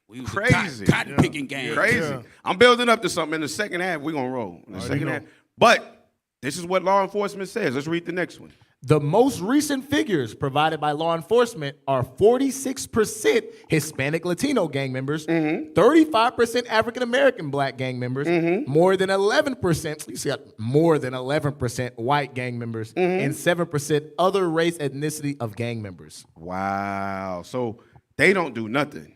We was Crazy. cotton picking gang. Crazy. Yeah. I'm building up to something. In the second half, we're going to roll. In the second half. But this is what law enforcement says. Let's read the next one. The most recent figures provided by law enforcement are 46% Hispanic Latino gang members, 35% African American black gang members, more than 11%, you see more than 11% white gang members, and 7% other race ethnicity of gang members. Wow. So they don't do nothing.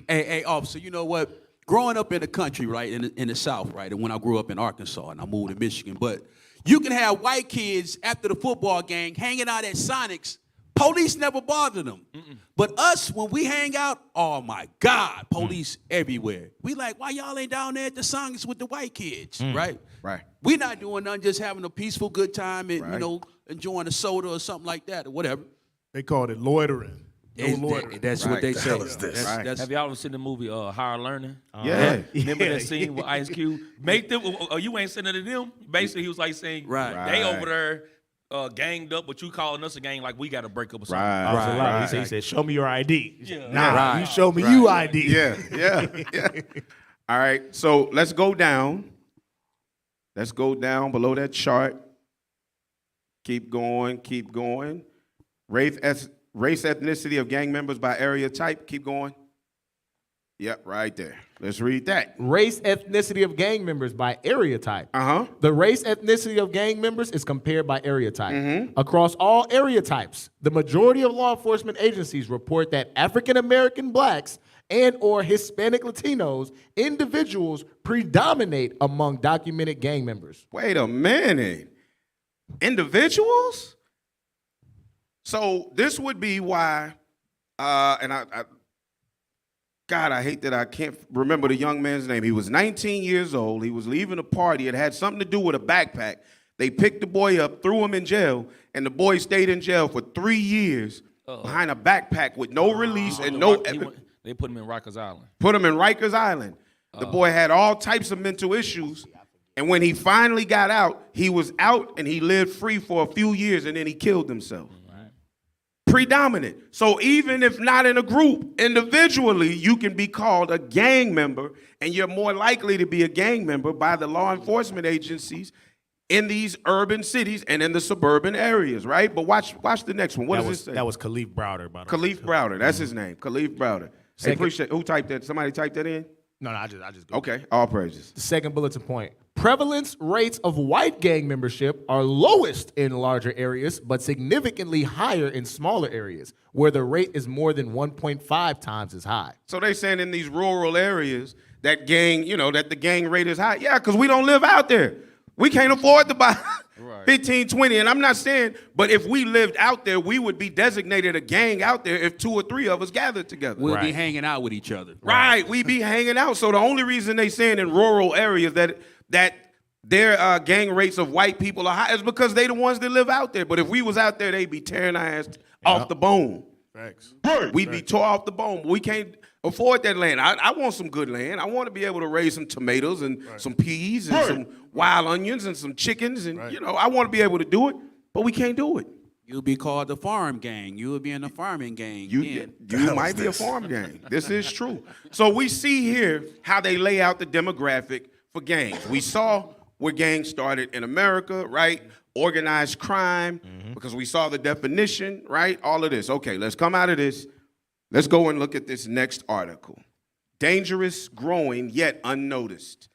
Hey, officer, you know what? Growing up in the country, right, in the South, right, and when I grew up in Arkansas and I moved to Michigan, but you can have white kids after the football game hanging out at Sonic's. Police never bother them. But us, when we hang out, oh my God, police everywhere. We like, why y'all ain't down there at the Sonic's with the white kids, right? Right. We not doing nothing, just having a peaceful good time and, Right. enjoying a soda or something like that or whatever. They called it loitering. No loitering. That's Right. what they The say. hell is this? Right. That's, Have y'all ever seen the movie Higher Learning? Yeah. Remember that scene with Ice Cube? Make them, you ain't sending it to them. Basically, he was like saying, Right. they Right. over there ganged up, but you calling us a gang like we got to break up or something. Right. He said, show me your ID. Yeah. Nah, Right. you show me you ID. Yeah. All right. So let's go down. Let's go down below that chart. Keep going. Race, ethnicity of gang members by area type. Keep going. Yep, right there. Let's read that. Race, ethnicity of gang members by area type. The race, ethnicity of gang members is compared by area type. Across all area types, the majority of law enforcement agencies report that African American blacks and or Hispanic Latinos individuals predominate among documented gang members. Wait a minute. Individuals? So this would be why, and God, I hate that I can't remember the young man's name. He was 19 years old. He was leaving a party. It had something to do with a backpack. They picked the boy up, threw him in jail, and the boy stayed in jail for 3 years behind a backpack with no release and no. They put him in Rikers Island. Put him in Rikers Island. The boy had all types of mental issues. And when he finally got out, he was out and he lived free for a few years and then he killed himself. Predominant. So even if not in a group, individually, you can be called a gang member, and you're more likely to be a gang member by the law enforcement agencies in these urban cities and in the suburban areas, right? But watch the next one. What does this say? That was Khalif Browder, by the way. Khalif Browder. That's his name. Khalif Browder. Hey, appreciate. Who typed that? Somebody typed that in? No, I just go. Okay. All praises. The second bulletin point. Prevalence rates of white gang membership are lowest in larger areas, but significantly higher in smaller areas, where the rate is more than 1.5 times as high. So they saying in these rural areas that that the gang rate is high. Yeah, because we don't live out there. We can't afford to buy 15, 20. And I'm not saying, but if we lived out there, we would be designated a gang out there if 2 or 3 of us gathered together. We'll be hanging out with each other. Right. We be hanging out. So the only reason they saying in rural areas that their gang rates of white people are high is because they the ones that live out there. But if we was out there, they'd be tearing our ass off the bone. Thanks. We'd be tore off the bone. We can't afford that land. I want some good land. I want to be able to raise some tomatoes and some peas and some wild onions and some chickens. And, I want to be able to do it, but we can't do it. You'll be called the farm gang. You will be in the farming gang. You might be a farm gang. This is true. So we see here how they lay out the demographic for gangs. We saw where gangs started in America, right? Organized crime, because we saw the definition, right? All of this. Okay, let's come out of this. Let's go and look at this next article. Dangerous, growing, yet unnoticed.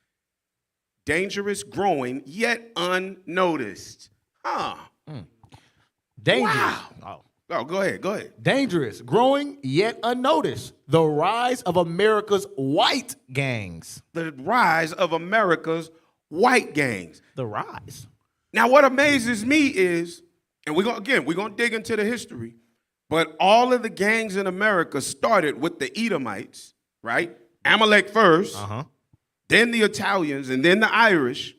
Dangerous, growing, yet unnoticed. Dangerous. Wow. Oh, go ahead. Dangerous, growing, yet unnoticed. The rise of America's white gangs. The rise of America's white gangs. The rise. Now, what amazes me is, and we're going to dig into the history, but all of the gangs in America started with the Edomites, right? Amalek first, then the Italians, and then the Irish.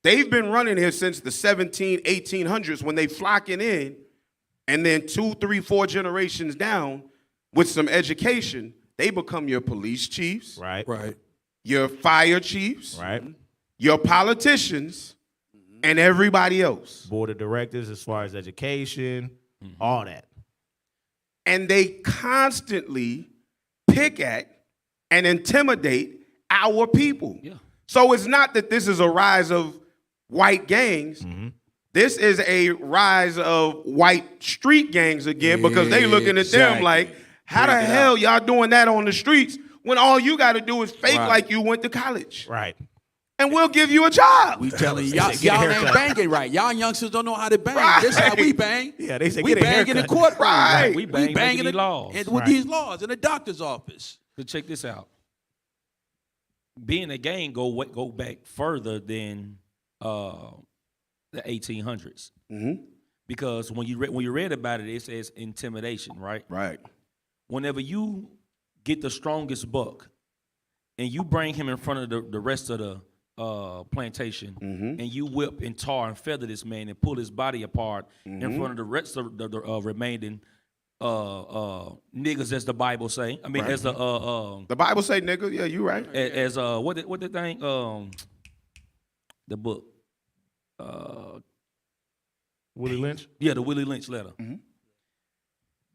They've been running here since the 1800s when they flocking in, and then 2, 3, 4 generations down with some education, they become your police chiefs, right? Your fire chiefs, right? Your politicians, and everybody else. Board of directors as far as education, all that. And they constantly pick at and intimidate our people. Yeah. So it's not that this is a rise of white gangs. This is a rise of white street gangs again, because they looking at them like, how the hell y'all doing that on the streets when all you got to do is fake like you went to college? Right. And we'll give you a job. We telling y'all ain't banging right. Y'all youngsters don't know how to bang. Right. This is how we bang. Yeah, they say we get a bang in the haircut. courtroom. Right. We bang making these laws. With these laws in the doctor's office. So check this out. Being a gang go back further than the 1800s. Because when you read about it, it says intimidation, right? Right. Whenever you get the strongest buck and you bring him in front of the rest of the plantation, and you whip and tar and feather this man and pull his body apart in front of the rest of the remaining niggas, as the Bible say. I mean, as the Bible say nigga. Yeah, you right. As what the thing the book Willie Lynch. Yeah, the Willie Lynch letter.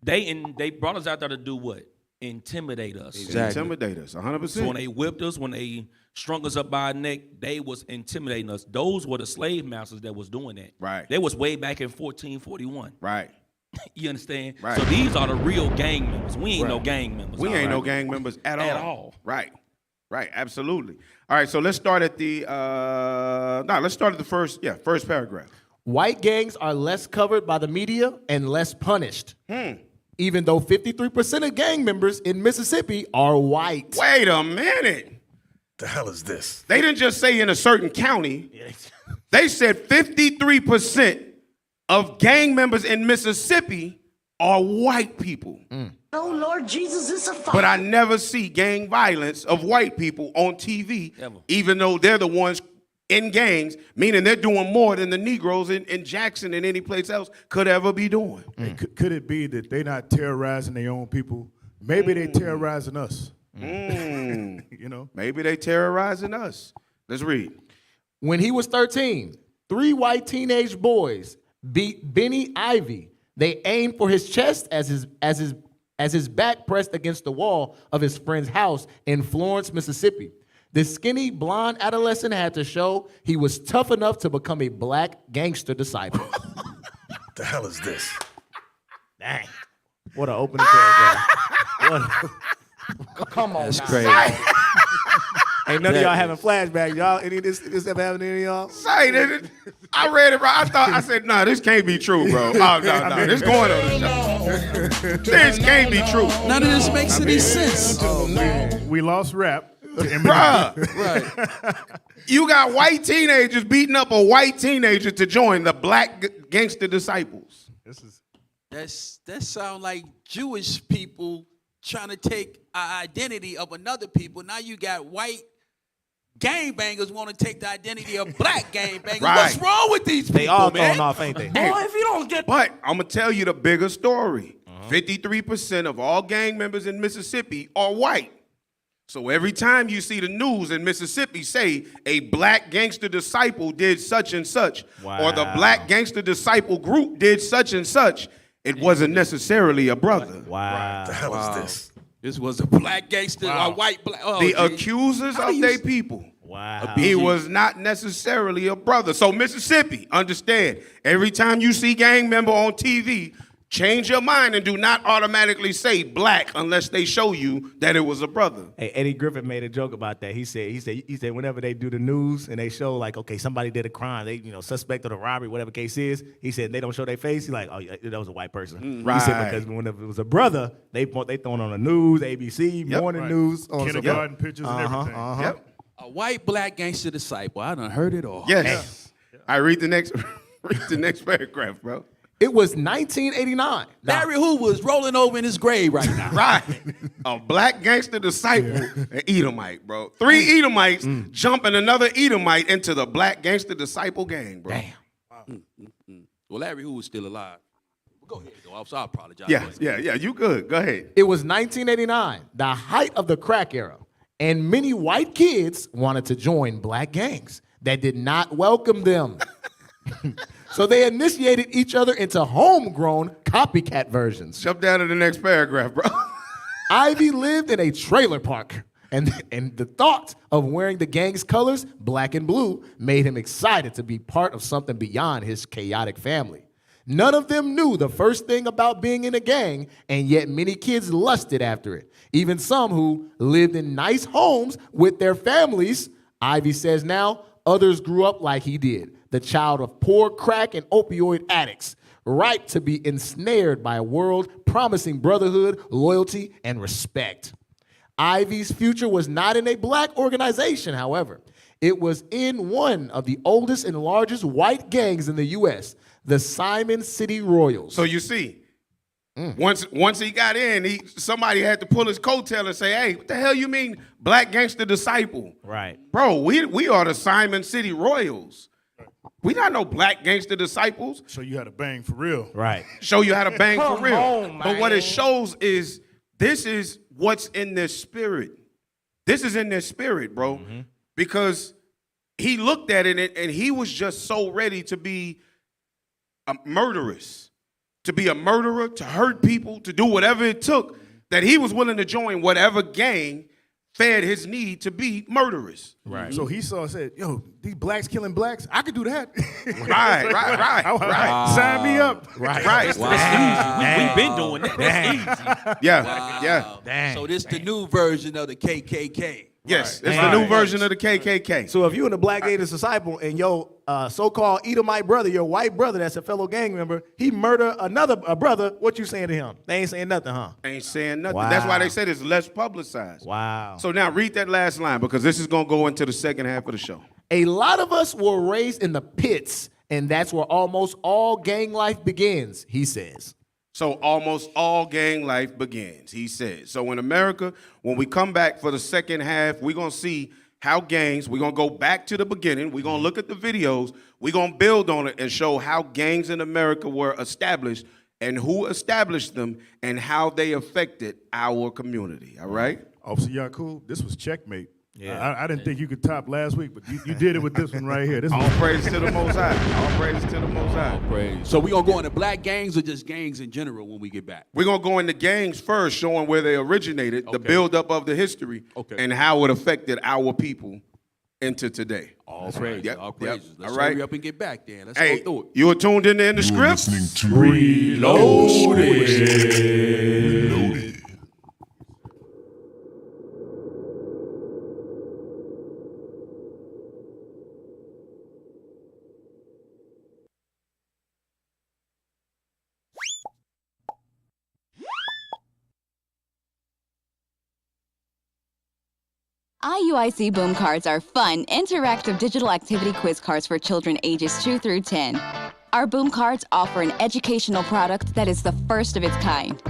They brought us out there to do what? Intimidate us. Exactly. Intimidate us, 100%. So when they whipped us, when they strung us up by our neck, they was intimidating us. Those were the slave masters that was doing that. Right. They was way back in 1441. Right. You understand? Right. So these are the real gang members. We ain't no gang members. We ain't no gang members at all. At all. Right. Right. Absolutely. All right. So let's start at the let's start at the first paragraph. White gangs are less covered by the media and less punished. Even though 53% of gang members in Mississippi are white. Wait a minute. The hell is this? They didn't just say in a certain county. They said 53% of gang members in Mississippi are white people. Oh, Lord Jesus, it's a fight. But I never see gang violence of white people on TV, Ever. even though they're the ones in gangs, meaning they're doing more than the Negroes in Jackson and any place else could ever be doing. Hey, could it be that they're not terrorizing their own people? Maybe they terrorizing us. You know? Maybe they terrorizing us. Let's read. When he was 13, 3 white teenage boys beat Benny Ivy. They aimed for his chest as his back pressed against the wall of his friend's house in Florence, Mississippi. The skinny, blonde adolescent had to show he was tough enough to become a black gangster disciple. The hell is this? Dang. What an opening paragraph. Come on. That's now. crazy. Ain't none of y'all having flashbacks, y'all. Any of this ever happened to any of y'all? Say that I read it right. I said, no, this can't be true, bro. Oh, no, this going on the show. This can't be true. None of this makes any sense. Oh, man. We lost rap. Bruh. Right. You got white teenagers beating up a white teenager to join the black gangster disciples. That sound like Jewish people trying to take an identity of another people. Now you got white gangbangers want to take the identity of black gangbangers. Right. What's wrong with these people, They all man? thrown off, ain't they? Boy, if you don't get But I'm going to tell you the bigger story. 53% of all gang members in Mississippi are white. So every time you see the news in Mississippi say a black gangster disciple did such and such, or the black gangster disciple group did such and such, it wasn't necessarily a brother. Wow. The hell is this? This was a black gangster, a white black. Oh, The gee. accusers How of do you their s- people. Wow. He was not necessarily a brother. So Mississippi, understand, every time you see gang member on TV, change your mind and do not automatically say black unless they show you that it was a brother. Hey, Eddie Griffin made a joke about that. He said whenever they do the news and they show like, okay, somebody did a crime, they suspect of a robbery, whatever case is. He said they don't show their face. He's like, oh, yeah, that was a white person. Right. He said because whenever it was a brother, they thrown on the news, ABC, morning news, on Kindergarten pictures and everything. Yep. A white black gangster disciple. I done heard it all. Yes. I read the next paragraph, bro. It was 1989. Larry Hoover is rolling over in his grave right now. Right. A black gangster disciple, an Edomite, bro. 3 Edomites jumping another Edomite into the black gangster disciple gang, bro. Damn. Well, Larry Hoover's still alive. Go ahead, though. I apologize. Yeah, you good. Go ahead. It was 1989, the height of the crack era, and many white kids wanted to join black gangs that did not welcome them. So they initiated each other into homegrown copycat versions. Jump down to the next paragraph, bro. Ivy lived in a trailer park, and the thought of wearing the gang's colors, black and blue, made him excited to be part of something beyond his chaotic family. None of them knew the first thing about being in a gang, and yet many kids lusted after it. Even some who lived in nice homes with their families. Ivy says now, others grew up like he did, the child of poor crack and opioid addicts, ripe to be ensnared by a world promising brotherhood, loyalty, and respect. Ivy's future was not in a black organization, however. It was in one of the oldest and largest white gangs in the U.S., the Simon City Royals. So you see, once he got in, somebody had to pull his coattail and say, hey, what the hell you mean black gangster disciple? Right. Bro, we are the Simon City Royals. We not no black gangster disciples. So you had to bang for real. Right. Show you how to bang for Come real. on, But what man. it shows is this is what's in their spirit. This is in their spirit, bro. Because he looked at it and he was just so ready to be a murderous, to be a murderer, to hurt people, to do whatever it took, that he was willing to join whatever gang fed his need to be murderous. Right. So he said, yo, these blacks killing blacks, I could do that. Right. Sign me up. Right. Wow. That's easy. We've been doing that. That's easy. Yeah. Wow. So this the new version of the KKK. Yes, it's the new version of the KKK. So if you in the Black Gators disciple and your so-called Edomite brother, your white brother that's a fellow gang member, he murder a brother, what you saying to him? They ain't saying nothing, huh? Ain't saying nothing. Wow. That's why they said it's less publicized. Wow. So now read that last line because this is going to go into the second half of the show. A lot of us were raised in the pits, and that's where almost all gang life begins, he says. So almost all gang life begins, he says. So in America, when we come back for the second half, we're going to see how gangs, we're going to go back to the beginning. We're going to look at the videos. We're going to build on it and show how gangs in America were established and who established them and how they affected our community, all right? Officer Yakub, this was checkmate. Yeah. I didn't think you could top last week, but you did it with this one right here. This All praise to the Most High. All praise to the Most High. Praise. So we gonna go into black gangs or just gangs in general when we get back? We're going to go into gangs first, showing where they originated, the buildup of the history, and how it affected our people into today. All praises. Yep, All praises. yep. Let's All right. hurry up and get back then. Let's Hey, go through it. you were tuned in the script? Listening to Reloaded. IUIC Boom Cards are fun, interactive digital activity quiz cards for children ages 2 through 10. Our Boom Cards offer an educational product that is the first of its kind.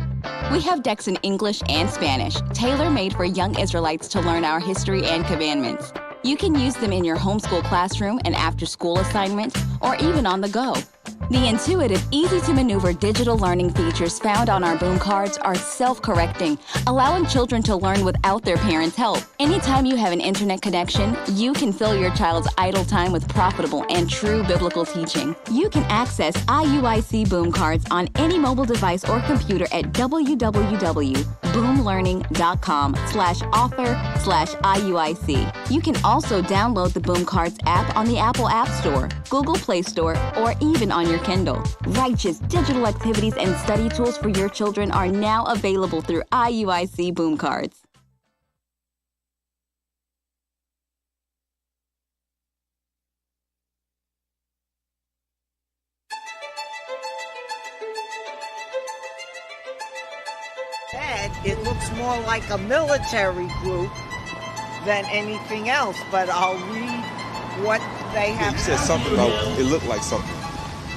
We have decks in English and Spanish, tailor-made for young Israelites to learn our history and commandments. You can use them in your homeschool classroom and after-school assignments, or even on the go. The intuitive, easy-to-maneuver digital learning features found on our Boom Cards are self-correcting, allowing children to learn without their parents' help. Anytime you have an internet connection, you can fill your child's idle time with profitable and true biblical teaching. You can access IUIC Boom Cards on any mobile device or computer at www.boomlearning.com/author/IUIC. You can also download the Boom Cards app on the Apple App Store, Google Play Store, or even on your Kindle. Righteous digital activities and study tools for your children are now available through IUIC Boom Cards. It looks more like a military group than anything else, but I'll read what they have. You said something about it looked like something.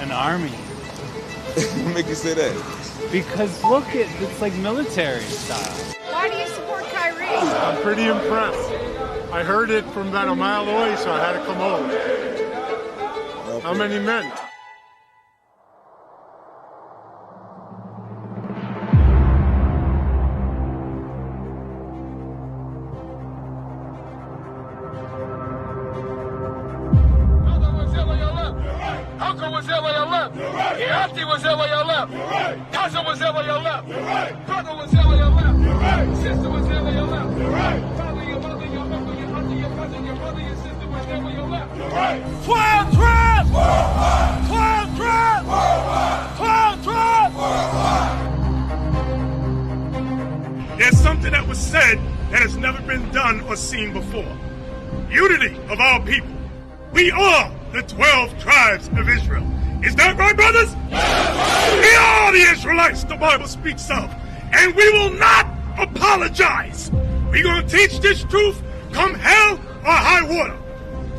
An army. What make you say that? Because look, it's like military style. Why do you support Kyrie? I'm pretty impressed. I heard it from about a mile away, so I had to come over. Okay. How many men? Uncle was there where you left. Your auntie was there where you left. Cousin was there where you left. Brother was there where you left. Sister was there where you left. Father, your mother, your uncle, your auntie, your cousin, your brother, your sister was there where you left. 12 tribes! 12 tribes! 12 tribes! There's something that was said that has never been done or seen before. Unity of our people. We are the 12 tribes of Israel. Is that right, brothers? We are the Israelites the Bible speaks of, and we will not apologize. We're going to teach this truth come hell or high water.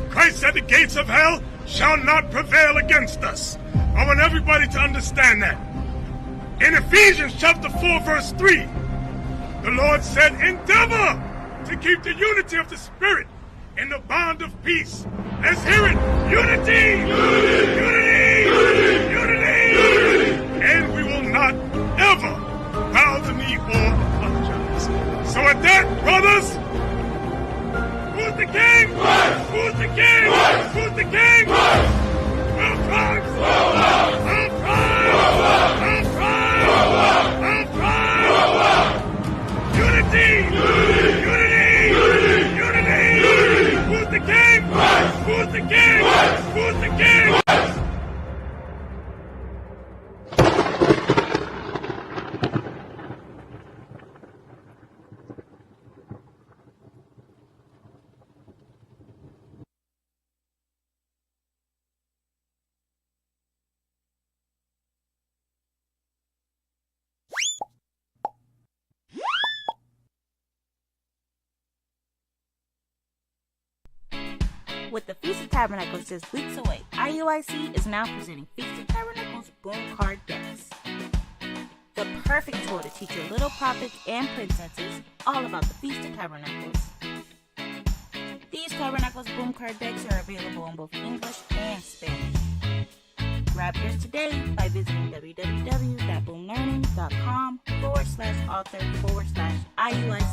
Christ said the gates of hell shall not prevail against us. I want everybody to understand that. In Ephesians chapter 4, verse 3, the Lord said, endeavor to keep the unity of the Spirit in the bond of peace. Let's hear it. Unity! Unity! Unity! Unity! Unity! And we will not ever bow the knee or apologize. So at that, brothers, who's the king? Who's the king? Who's the king? 12 tribes! 12 tribes! 12 tribes! 12 tribes! Unity! Unity! Unity! With the Feast of Tabernacles just weeks away, IUIC is now presenting Feast of Tabernacles Boom Card Decks. The perfect tool to teach your little prophets and princesses all about the Feast of Tabernacles. These Tabernacles Boom Card Decks are available in both English and Spanish. Grab yours today by visiting www.boomlearning.com/author/IUIC.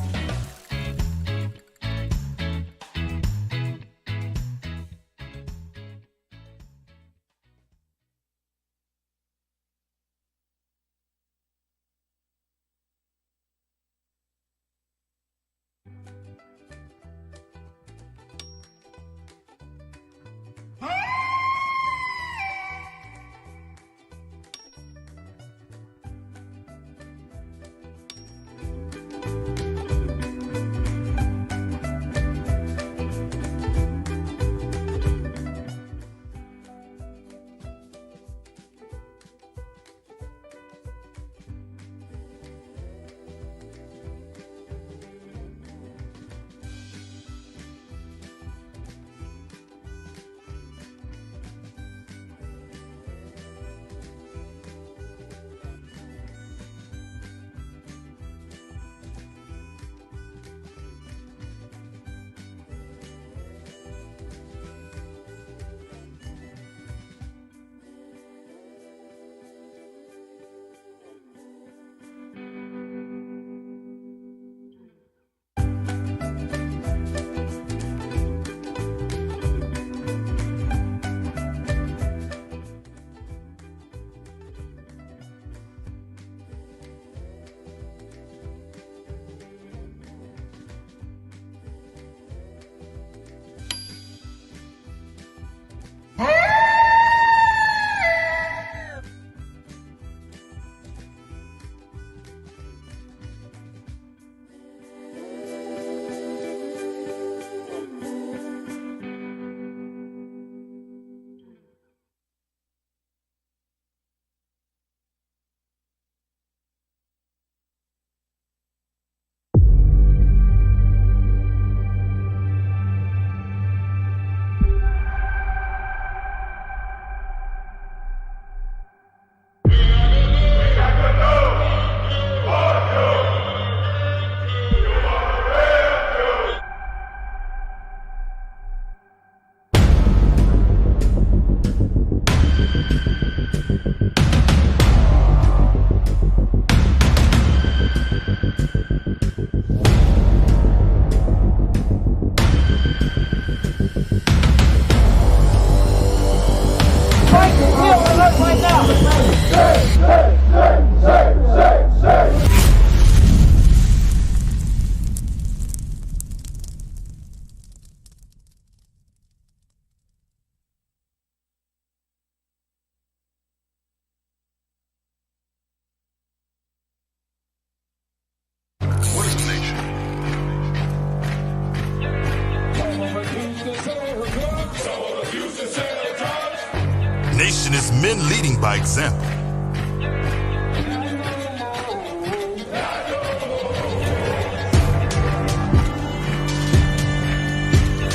Nation is men leading by example.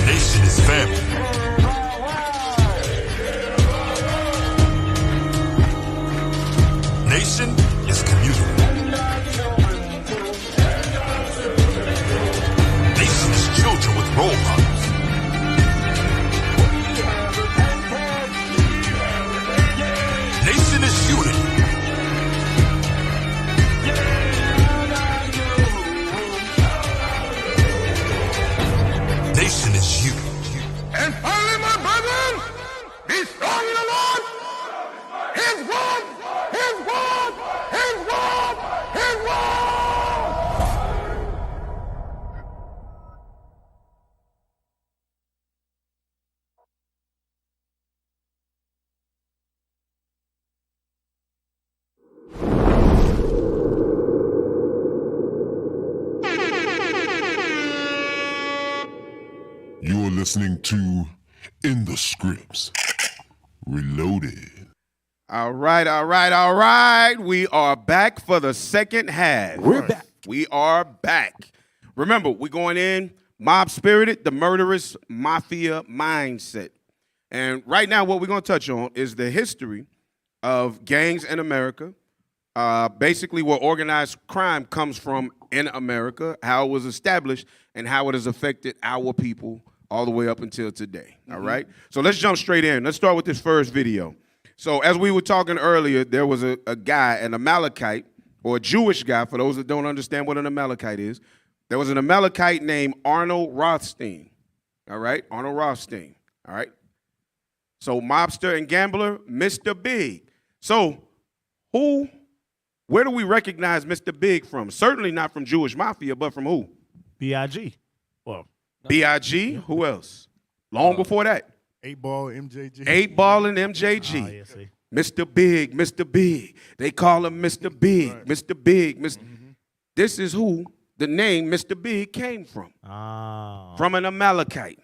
Nation is family. Nation is community. Nation is children with role models. Nation is unity. Nation is you. And finally, my brethren, be strong in the Lord. His word, His word, His word, His word. You're listening to In the Scripts Reloaded. All right, all right, all right. We are back for the second half. We're back. We are back. Remember, we're going in mob-spirited, the murderous mafia mindset. And right now, what we're going to touch on is the history of gangs in America, basically where organized crime comes from in America, how it was established, and how it has affected our people all the way up until today, all right? So let's jump straight in. Let's start with this first video. So as we were talking earlier, there was a guy, an Amalekite, or a Jewish guy, for those that don't understand what an Amalekite is. There was an Amalekite named Arnold Rothstein, all right? Arnold Rothstein, all right? So mobster and gambler, Mr. Big. So where do we recognize Mr. Big from? Certainly not from Jewish Mafia, but from who? B.I.G. Well, B.I.G. Who else? Long before that. 8-Ball, MJG. 8-Ball and MJG. Oh, yeah, see. Mr. Big, Mr. Big. They call him Mr. Big, right. Mr. Big. This is who the name Mr. Big came from. Oh. From an Amalekite.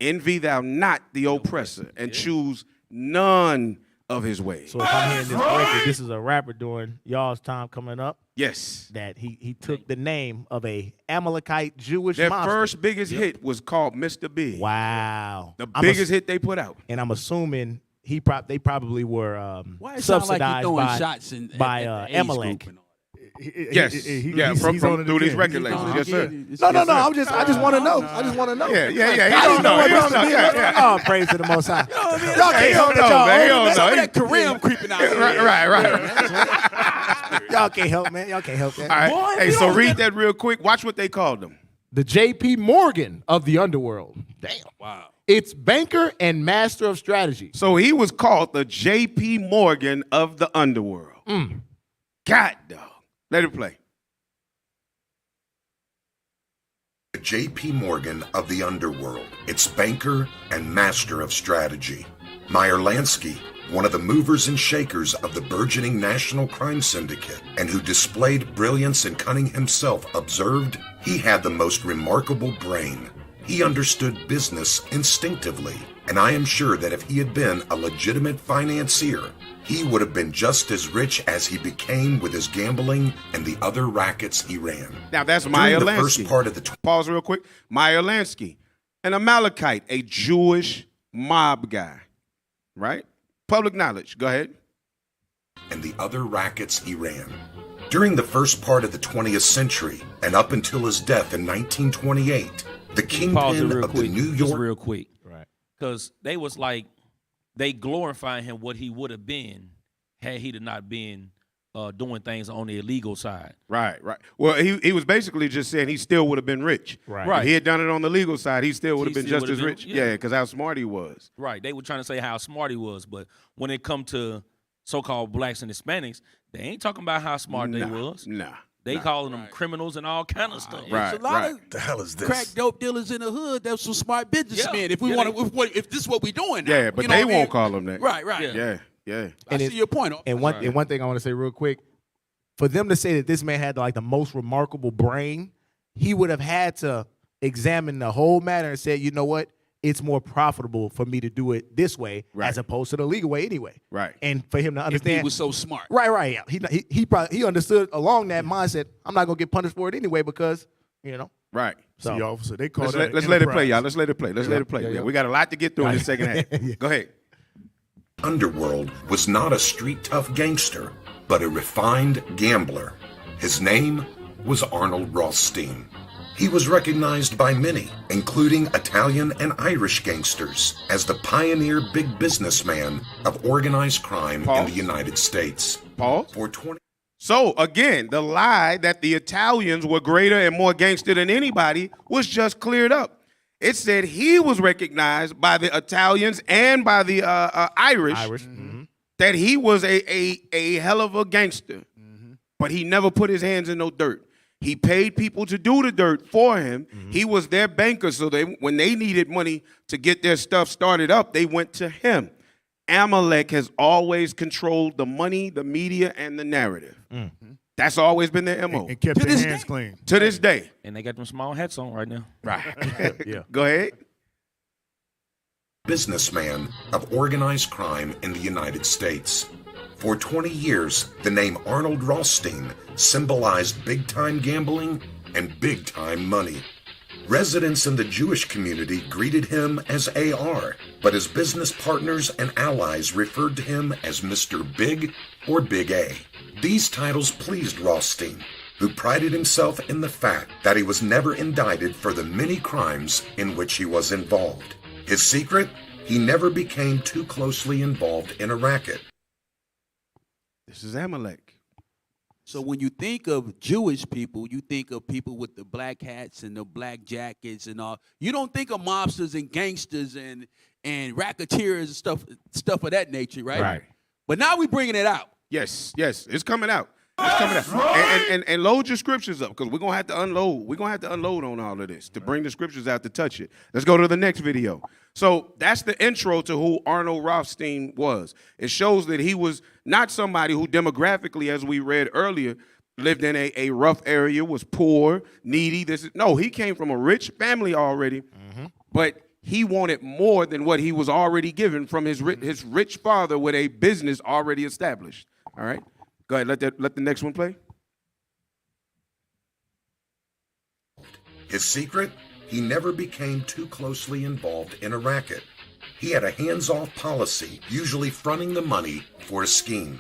Envy thou not the oppressor, and choose none of his ways. So if I'm hearing this correctly, this is a rapper during y'all's time coming up. Yes. That he took the name of a Amalekite Jewish Their monster. first biggest hit was called Mr. Big. Wow. The biggest hit they put out. And I'm assuming they probably were Why it sound like subsidized throwing by, shots by at the age Amalek. group and all. Yes. He's from through these again. record labels. Yes, sir. No. I just want to know. I just want to know. Yeah. He I don't know. He don't know. Yeah. Oh, praise to the Most High. Y'all can't help that. Y'all Some of that Kareem creeping out here. Right. Y'all can't help, man. Y'all can't help that. All right. Hey, so read that real quick. Watch what they called him. The J.P. Morgan of the underworld. Damn. Wow. It's banker and master of strategy. So he was called the J.P. Morgan of the underworld. God, dog. Let it play. The J.P. Morgan of the underworld, its banker and master of strategy. Meyer Lansky, one of the movers and shakers of the burgeoning national crime syndicate, and who displayed brilliance and cunning himself, observed he had the most remarkable brain. He understood business instinctively, and I am sure that if he had been a legitimate financier, he would have been just as rich as he became with his gambling and the other rackets he ran. Now that's Meyer During the Lansky. first part of the Pause real quick. Meyer Lansky, an Amalekite, a Jewish mob guy, right? Public knowledge. Go ahead. And the other rackets he ran. During the first part of the 20th century and up until his death in 1928, the kingpin of the New York... Just real quick. Right. Because they was like, they glorifying him what he would have been had he not been doing things on the illegal side. Right. Well, he was basically just saying he still would have been rich. Right. If he had done it on the legal side, he still would have been just as rich. Yeah, because how smart he was. Right. They were trying to say how smart he was, but when it come to so-called blacks and Hispanics, they ain't talking about how smart they was. They calling them criminals and all kind of stuff. There's a lot of the hell is this? crack dope dealers in the hood. That's some smart businessmen. If we want to, if this is what we doing now. Yeah, but they won't call them that. Right. Yeah. I see your point. And one thing I want to say real quick, for them to say that this man had like the most remarkable brain, he would have had to examine the whole matter and say, you know what? It's more profitable for me to do it this way as opposed to the legal way anyway. Right. And for him to understand. If he was so smart. Right. Yeah. He probably understood along that mindset, I'm not going to get punished for it anyway because, you know. Right. See, officer, they call let's let it play, y'all. Let's let it play. Yeah, we got a lot to get through in the second half. Go ahead. Underworld was not a street-tough gangster, but a refined gambler. His name was Arnold Rothstein. He was recognized by many, including Italian and Irish gangsters, as the pioneer big businessman of organized crime in the United States. So, again, the lie that the Italians were greater and more gangster than anybody was just cleared up. It said he was recognized by the Italians and by the Irish that he was a hell of a gangster, but he never put his hands in no dirt. He paid people to do the dirt for him. He was their banker, so when they needed money to get their stuff started up, they went to him. Amalek has always controlled the money, the media, and the narrative. That's always been their MO. And kept their hands clean. To this day. And they got them small hats on right now. Right. Yeah. Go ahead. Businessman of organized crime in the United States. For 20 years, the name Arnold Rothstein symbolized big-time gambling and big-time money. Residents in the Jewish community greeted him as AR, but his business partners and allies referred to him as Mr. Big or Big A. These titles pleased Rothstein, who prided himself in the fact that he was never indicted for the many crimes in which he was involved. His secret? He never became too closely involved in a racket. This is Amalek. So when you think of Jewish people, you think of people with the black hats and the black jackets and all. You don't think of mobsters and gangsters and racketeers and stuff of that nature, right? Right. But now we're bringing it out. Yes, it's coming out. It's coming out. And load your scriptures up, because we're gonna have to unload. We're gonna have to unload on all of this to bring the scriptures out to touch it. Let's go to the next video. So that's the intro to who Arnold Rothstein was. It shows that he was not somebody who demographically, as we read earlier, lived in a rough area, was poor, needy. No, he came from a rich family already, but he wanted more than what he was already given from his rich father with a business already established. All right, go ahead. Let the next one play. His secret? He never became too closely involved in a racket. He had a hands-off policy, usually fronting the money for a scheme.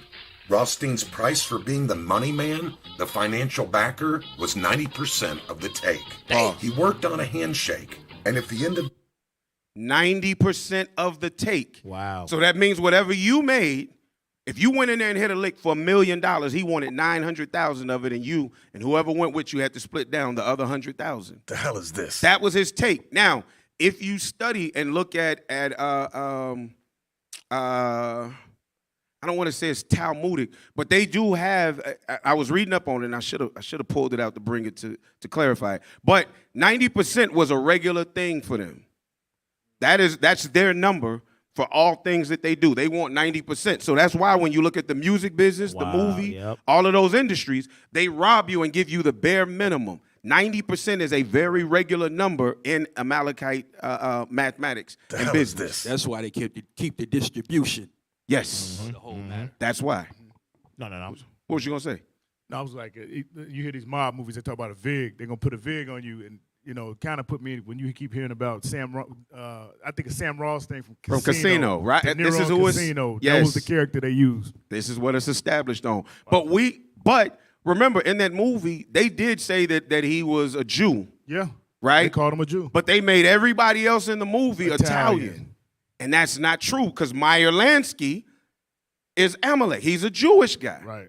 Rothstein's price for being the money man, the financial backer, was 90% of the take. He worked on a handshake, and if the end of 90% of the take. Wow. So that means whatever you made, if you went in there and hit a lick for $1 million, he wanted 900,000 of it, and you and whoever went with you had to split down the other 100,000. The hell is this? That was his take. Now, if you study and look at I don't want to say it's Talmudic, but they do have. I was reading up on it, and I should have pulled it out to bring it to clarify it. But 90% was a regular thing for them. That's their number for all things that they do. They want 90%. So that's why when you look at the music business, the movie, all of those industries, they rob you and give you the bare minimum. 90% is a very regular number in Amalekite mathematics and business. That's why they keep the distribution. Yes. The whole matter. That's why. No. What was you going to say? No, I was like, you hear these mob movies, they talk about a VIG. They're going to put a VIG on you, and kind of put me, when you keep hearing about I think it's Sam Ross thing from Casino, right? De Niro This is who Casino. Yes. That was the character they used. This is what it's established on. But remember, in that movie, they did say that he was a Jew. Yeah. Right? They called him a Jew. But they made everybody else in the movie Italian. And that's not true, because Meyer Lansky is Amalek. He's a Jewish guy. Right.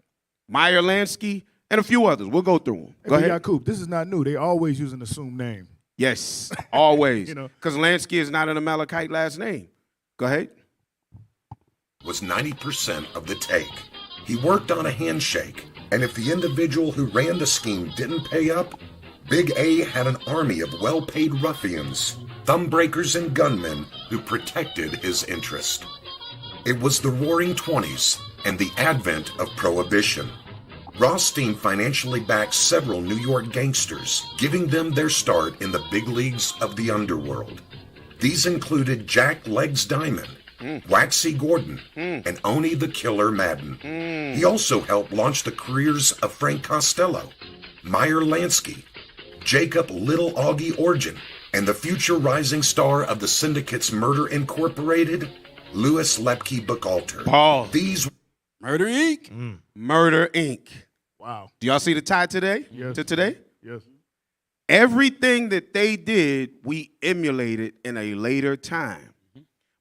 Meyer Lansky and a few others. We'll go through them. Go ahead. Yakub, this is not new. They always use an assumed name. Yes, always. Because Lansky is not an Amalekite last name. Go ahead. was 90% of the take. He worked on a handshake, and if the individual who ran the scheme didn't pay up, Big A had an army of well-paid ruffians, thumbbreakers and gunmen who protected his interest. It was the Roaring '20s and the advent of Prohibition. Rothstein financially backed several New York gangsters, giving them their start in the big leagues of the underworld. These included Jack Legs Diamond, Waxy Gordon, and Oni the Killer Madden. He also helped launch the careers of Frank Costello, Meyer Lansky, Jacob Little Augie Origin, and the future rising star of the syndicate's Murder Incorporated, Louis Lepke Buchalter. Paul. These Murder Inc. Murder Inc. Wow. Do y'all see the tie today? Yes. To today? Yes. Everything that they did, we emulated in a later time.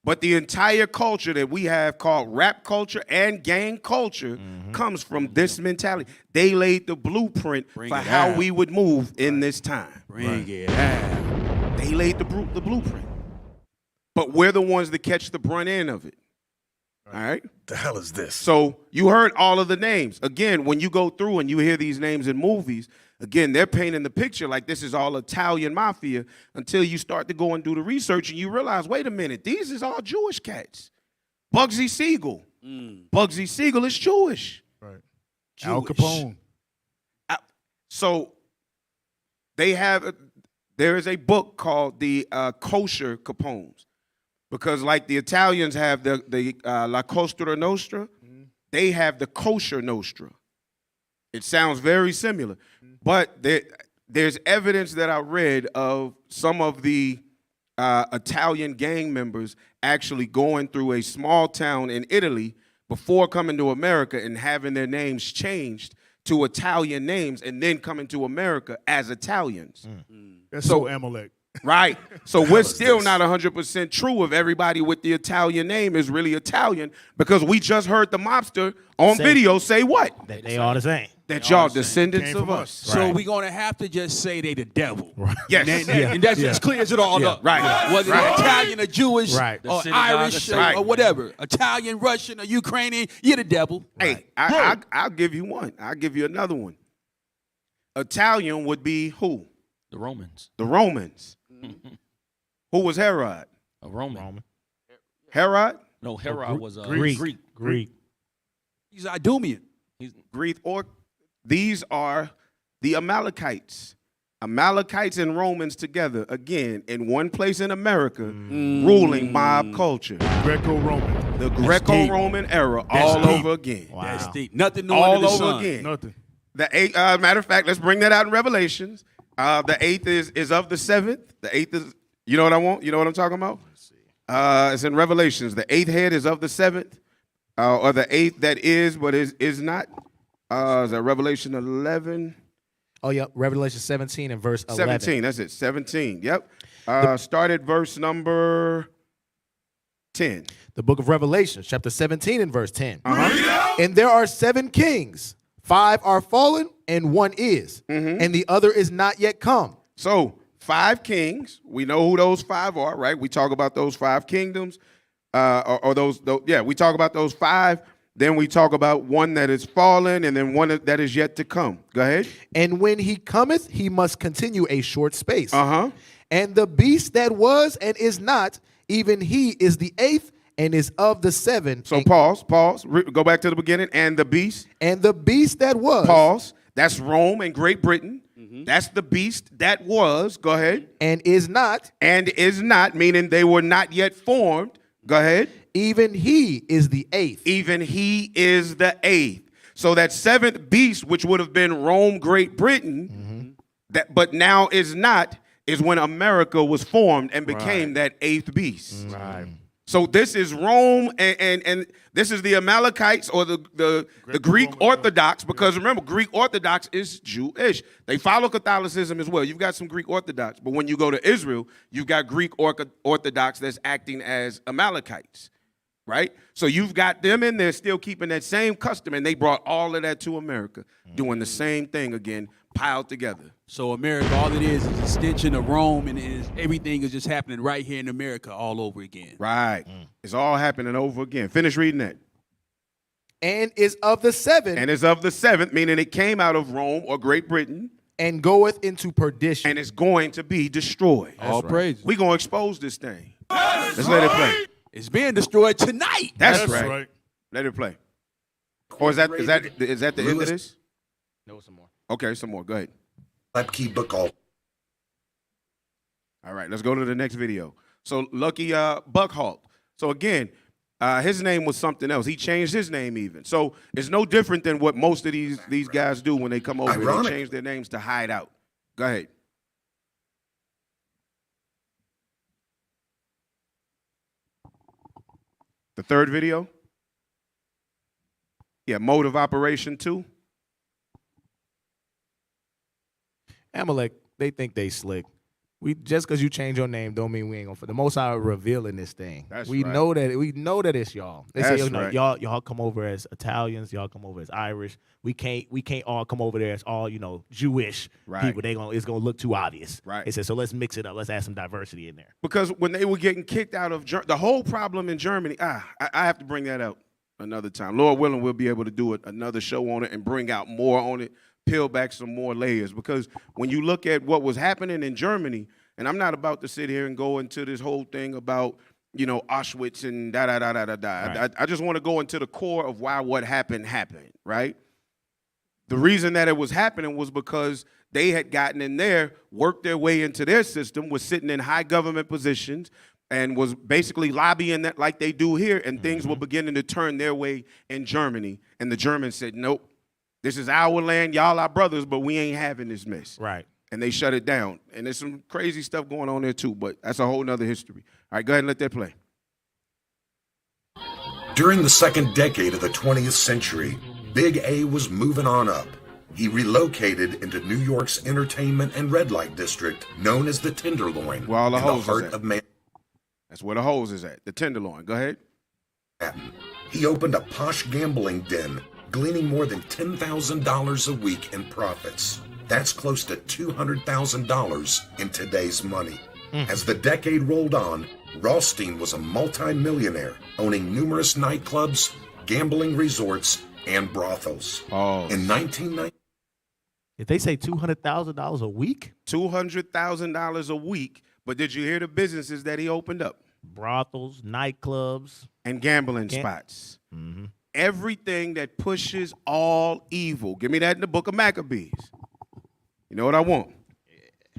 But the entire culture that we have called rap culture and gang culture comes from this mentality. They laid the blueprint for how we would move in this time. Bring it out. They laid the blueprint. But we're the ones that catch the brunt end of it. All right? The hell is this? So you heard all of the names. Again, when you go through and you hear these names in movies, again, they're painting the picture like this is all Italian mafia until you start to go and do the research and you realize, wait a minute, these is all Jewish cats. Bugsy Siegel. Bugsy Siegel is Jewish. Right. Jewish. Al Capone. So there is a book called the Kosher Capones. Because like the Italians have the La Cosa Nostra, they have the Kosher Nostra. It sounds very similar. But there's evidence that I read of some of the Italian gang members actually going through a small town in Italy before coming to America and having their names changed to Italian names and then coming to America as Italians. That's so Amalek. Right. So we're still not 100% true if everybody with the Italian name is really Italian, because we just heard the mobster on video say what? That they all the same. That y'all descendants of us. So we're going to have to just say they the devil. Right. Yes. And that just clears it all up. Right. Whether they're Italian or Jewish or synagogue Irish or whatever. Italian, Russian, or Ukrainian, you're the devil. Hey, I'll give you one. I'll give you another one. Italian would be who? The Romans. The Romans. Who was Herod? A Roman. Herod? No, Herod was Greek. He's Idumean. He's Greek. Or these are the Amalekites. Amalekites and Romans together, again, in one place in America, ruling mob culture. Greco-Roman. The Greco-Roman era all over again. Wow. That's deep. Nothing new all under the over sun. again. Nothing. The eighth, matter of fact, let's bring that out in Revelations. The eighth is of the seventh. The eighth is, you know what I want? You know what I'm talking about? It's in Revelations. The eighth head is of the seventh, or the eighth that is, but is not. Is that Revelation 11? Oh, yeah, Revelation 17 and verse 11. 17, that's it, 17, yep. Start at verse number 10. The book of Revelation, chapter 17 and verse 10. And there are 7 kings, 5 are fallen, and 1 is, and the other is not yet come. So 5 kings, we know who those 5 are, right? We talk about those 5 kingdoms, we talk about those 5. Then we talk about one that is fallen, and then one that is yet to come. Go ahead. And when he cometh, he must continue a short space. And the beast that was and is not, even he is the 8th and is of the 7. So pause. Go back to the beginning. And the beast. And the beast that was. Pause. That's Rome and Great Britain. That's the beast that was. Go ahead. And is not. And is not, meaning they were not yet formed. Go ahead. Even he is the 8th. Even he is the 8th. So that 7th beast, which would have been Rome, Great Britain, that but now is not, is when America was formed and became that 8th beast. Right. So this is Rome, and this is the Amalekites or the Greek Orthodox, because remember, Greek Orthodox is Jewish. They follow Catholicism as well. You've got some Greek Orthodox, but when you go to Israel, you've got Greek Orthodox that's acting as Amalekites, right? So you've got them in there still keeping that same custom, and they brought all of that to America, doing the same thing again, piled together. So America, all it is an extension of Rome, and everything is just happening right here in America all over again. Right. It's all happening over again. Finish reading that. And is of the 7th. And is of the 7th, meaning it came out of Rome or Great Britain. And goeth into perdition. And it's going to be destroyed. All praise. We're going to expose this thing. Let's let it play. It's being destroyed tonight. That's right. Let it play. Or is that the end of this? No, some more. Okay, some more. Go ahead. Lucky Buckle. All right, let's go to the next video. So Lucky Buckhalt. So again, his name was something else. He changed his name even. So it's no different than what most of these guys do when they come over. They change their names to hide out. Go ahead. The third video. Yeah, mode of operation 2. Amalek, they think they slick. We just because you change your name don't mean we ain't gonna. The Most High revealing this thing. We know that it's y'all. They say y'all come over as Italians, y'all come over as Irish. We can't all come over there as all Jewish people. It's gonna look too obvious. Right. They said so. Let's mix it up. Let's add some diversity in there. Because when they were getting kicked out of the whole problem in Germany, I have to bring that out another time. Lord willing, we'll be able to do another show on it and bring out more on it. Peel back some more layers, because when you look at what was happening in Germany, and I'm not about to sit here and go into this whole thing about Auschwitz and da. I just want to go into the core of why what happened, right? The reason that it was happening was because they had gotten in there, worked their way into their system, was sitting in high government positions, and was basically lobbying that like they do here, and things were beginning to turn their way in Germany, and the Germans said, nope. This is our land, y'all our brothers, but we ain't having this mess. Right. and they shut it down. And there's some crazy stuff going on there too, but that's a whole nother history. All right, go ahead and let that play. During the second decade of the 20th century, Big A was moving on up. He relocated into New York's entertainment and red light district known as the Tenderloin, Where all the in hoes the heart is at. of Manhattan. That's where the hoes is at, the Tenderloin. Go ahead. He opened a posh gambling den, gleaning more than $10,000 a week in profits. That's close to $200,000 in today's money. As the decade rolled on, Rothstein was a multi-millionaire, owning numerous nightclubs, gambling resorts, and brothels. In 1990, If they say $200,000 a week, $200,000 a week. But did you hear the businesses that he opened up? brothels, nightclubs, and gambling spots. Everything that pushes all evil. Give me that in the book of Maccabees. You know what I want?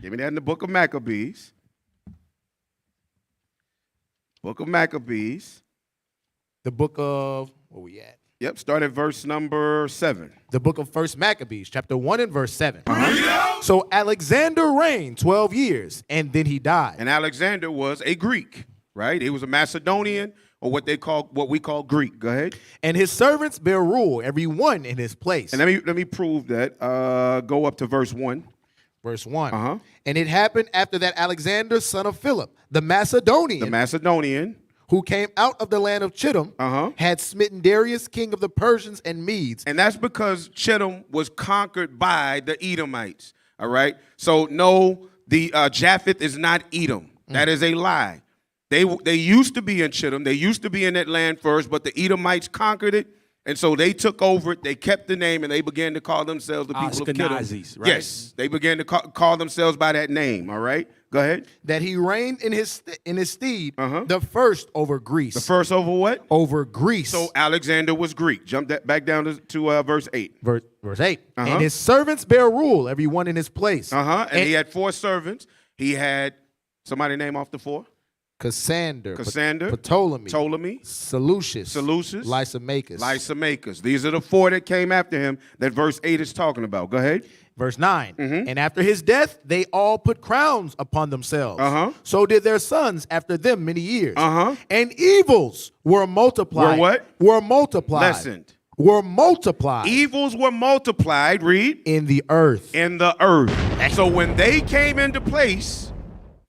Give me that in the book of Maccabees. Book of Maccabees. The book of, where we at? Yep, start at verse number 7. The book of 1 Maccabees, chapter 1 and verse 7. So Alexander reigned 12 years, and then he died. And Alexander was a Greek, right? He was a Macedonian, or what we call Greek. Go ahead. And his servants bear rule, every one in his place. And let me prove that. Go up to verse 1. Verse 1. And it happened after that Alexander, son of Philip, the Macedonian, who came out of the land of Chittim, had smitten Darius, king of the Persians and Medes. And that's because Chittim was conquered by the Edomites. All right. So no, the Japheth is not Edom. That is a lie. They used to be in Chittim. They used to be in that land first, but the Edomites conquered it. And so they took over it, they kept the name, and they began to call themselves the people of Chittim. Right? Yes, they began to call themselves by that name, all right? Go ahead. That he reigned in his steed, the first over Greece. The first over what? Over Greece. So Alexander was Greek. Jump that back down to verse 8. Verse 8. And his servants bear rule, every one in his place. And he had 4 servants. He had, somebody name off the 4? Cassander, Ptolemy, Seleucus, Lysimachus. These are the 4 that came after him that verse 8 is talking about. Go ahead. Verse 9. And after his death, they all put crowns upon themselves. So did their sons after them many years. And evils were multiplied. Were what? Were multiplied. Lessened. Were multiplied. Evils were multiplied, read. In the earth. In the earth. So when they came into place,